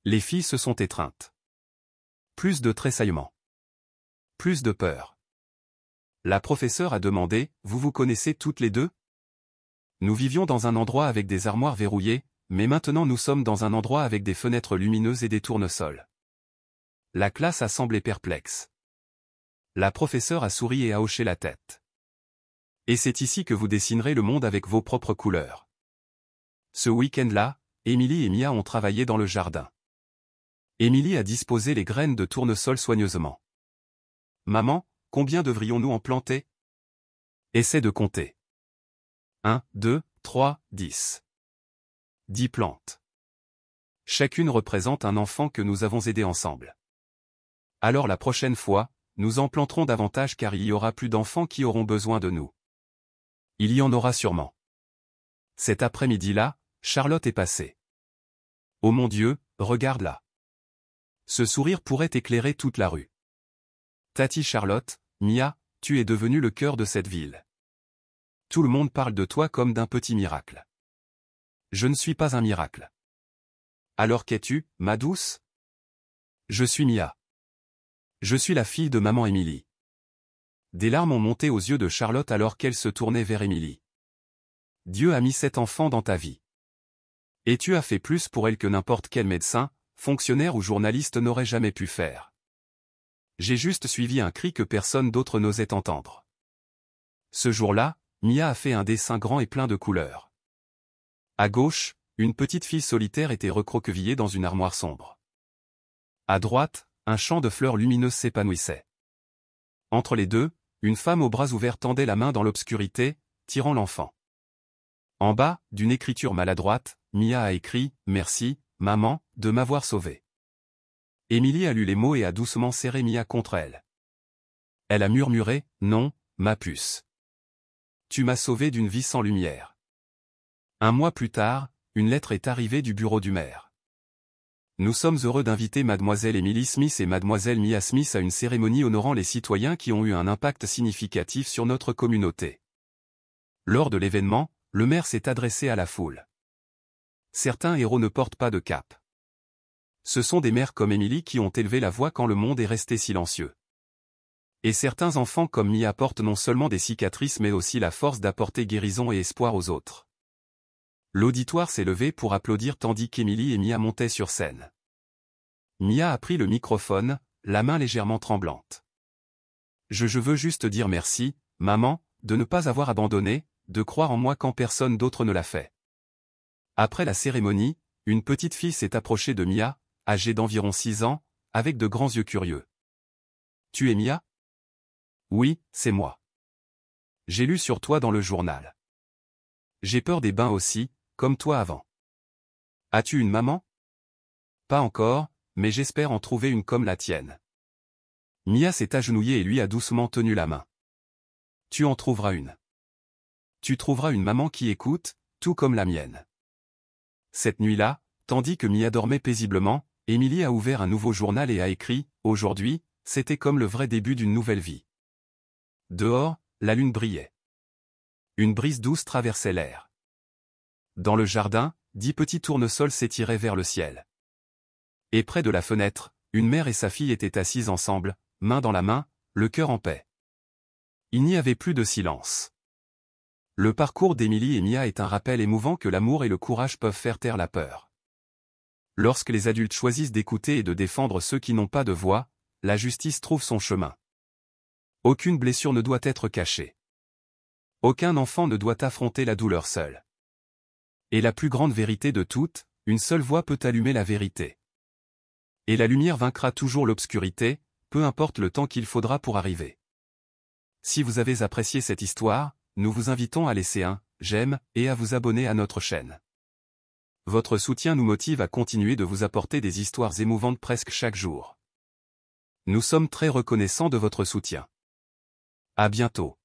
Les filles se sont étreintes. Plus de tressaillements. Plus de peur. La professeure a demandé, vous vous connaissez toutes les deux? Nous vivions dans un endroit avec des armoires verrouillées, mais maintenant nous sommes dans un endroit avec des fenêtres lumineuses et des tournesols. La classe a semblé perplexe. La professeure a souri et a hoché la tête. Et c'est ici que vous dessinerez le monde avec vos propres couleurs. Ce week-end-là, Émilie et Mia ont travaillé dans le jardin. Émilie a disposé les graines de tournesol soigneusement. Maman, combien devrions-nous en planter? Essaie de compter. 1, 2, 3, 10. 10 plantes. Chacune représente un enfant que nous avons aidé ensemble. Alors la prochaine fois, nous en planterons davantage car il y aura plus d'enfants qui auront besoin de nous. Il y en aura sûrement. Cet après-midi-là, Charlotte est passée. Oh mon Dieu, regarde-la. Ce sourire pourrait éclairer toute la rue. Tati Charlotte, Mia, tu es devenue le cœur de cette ville. Tout le monde parle de toi comme d'un petit miracle. Je ne suis pas un miracle. Alors qu'es-tu, ma douce? Je suis Mia. Je suis la fille de maman Émilie. Des larmes ont monté aux yeux de Charlotte alors qu'elle se tournait vers Émilie. Dieu a mis cet enfant dans ta vie. Et tu as fait plus pour elle que n'importe quel médecin, fonctionnaire ou journaliste n'aurait jamais pu faire. J'ai juste suivi un cri que personne d'autre n'osait entendre. Ce jour-là, Mia a fait un dessin grand et plein de couleurs. À gauche, une petite fille solitaire était recroquevillée dans une armoire sombre. À droite, un champ de fleurs lumineuses s'épanouissait. Entre les deux, une femme aux bras ouverts tendait la main dans l'obscurité, tirant l'enfant. En bas, d'une écriture maladroite, Mia a écrit « Merci, maman, de m'avoir sauvé ». Émilie a lu les mots et a doucement serré Mia contre elle. Elle a murmuré « Non, ma puce. Tu m'as sauvé d'une vie sans lumière ». Un mois plus tard, une lettre est arrivée du bureau du maire. Nous sommes heureux d'inviter Mademoiselle Emily Smith et Mademoiselle Mia Smith à une cérémonie honorant les citoyens qui ont eu un impact significatif sur notre communauté. Lors de l'événement, le maire s'est adressé à la foule. Certains héros ne portent pas de cape. Ce sont des mères comme Emily qui ont élevé la voix quand le monde est resté silencieux. Et certains enfants comme Mia portent non seulement des cicatrices mais aussi la force d'apporter guérison et espoir aux autres. L'auditoire s'est levé pour applaudir tandis qu'Emily et Mia montaient sur scène. Mia a pris le microphone, la main légèrement tremblante. Je veux juste dire merci, maman, de ne pas avoir abandonné, de croire en moi quand personne d'autre ne l'a fait. Après la cérémonie, une petite fille s'est approchée de Mia, âgée d'environ 6 ans, avec de grands yeux curieux. Tu es Mia? Oui, c'est moi. J'ai lu sur toi dans le journal. J'ai peur des bains aussi, comme toi avant. As-tu une maman? Pas encore, mais j'espère en trouver une comme la tienne. Mia s'est agenouillée et lui a doucement tenu la main. Tu en trouveras une. Tu trouveras une maman qui écoute, tout comme la mienne. Cette nuit-là, tandis que Mia dormait paisiblement, Émilie a ouvert un nouveau journal et a écrit « Aujourd'hui, c'était comme le vrai début d'une nouvelle vie. » Dehors, la lune brillait. Une brise douce traversait l'air. Dans le jardin, 10 petits tournesols s'étiraient vers le ciel. Et près de la fenêtre, une mère et sa fille étaient assises ensemble, main dans la main, le cœur en paix. Il n'y avait plus de silence. Le parcours d'Émilie et Mia est un rappel émouvant que l'amour et le courage peuvent faire taire la peur. Lorsque les adultes choisissent d'écouter et de défendre ceux qui n'ont pas de voix, la justice trouve son chemin. Aucune blessure ne doit être cachée. Aucun enfant ne doit affronter la douleur seul. Et la plus grande vérité de toutes, une seule voix peut allumer la vérité. Et la lumière vaincra toujours l'obscurité, peu importe le temps qu'il faudra pour arriver. Si vous avez apprécié cette histoire, nous vous invitons à laisser un j'aime et à vous abonner à notre chaîne. Votre soutien nous motive à continuer de vous apporter des histoires émouvantes presque chaque jour. Nous sommes très reconnaissants de votre soutien. À bientôt.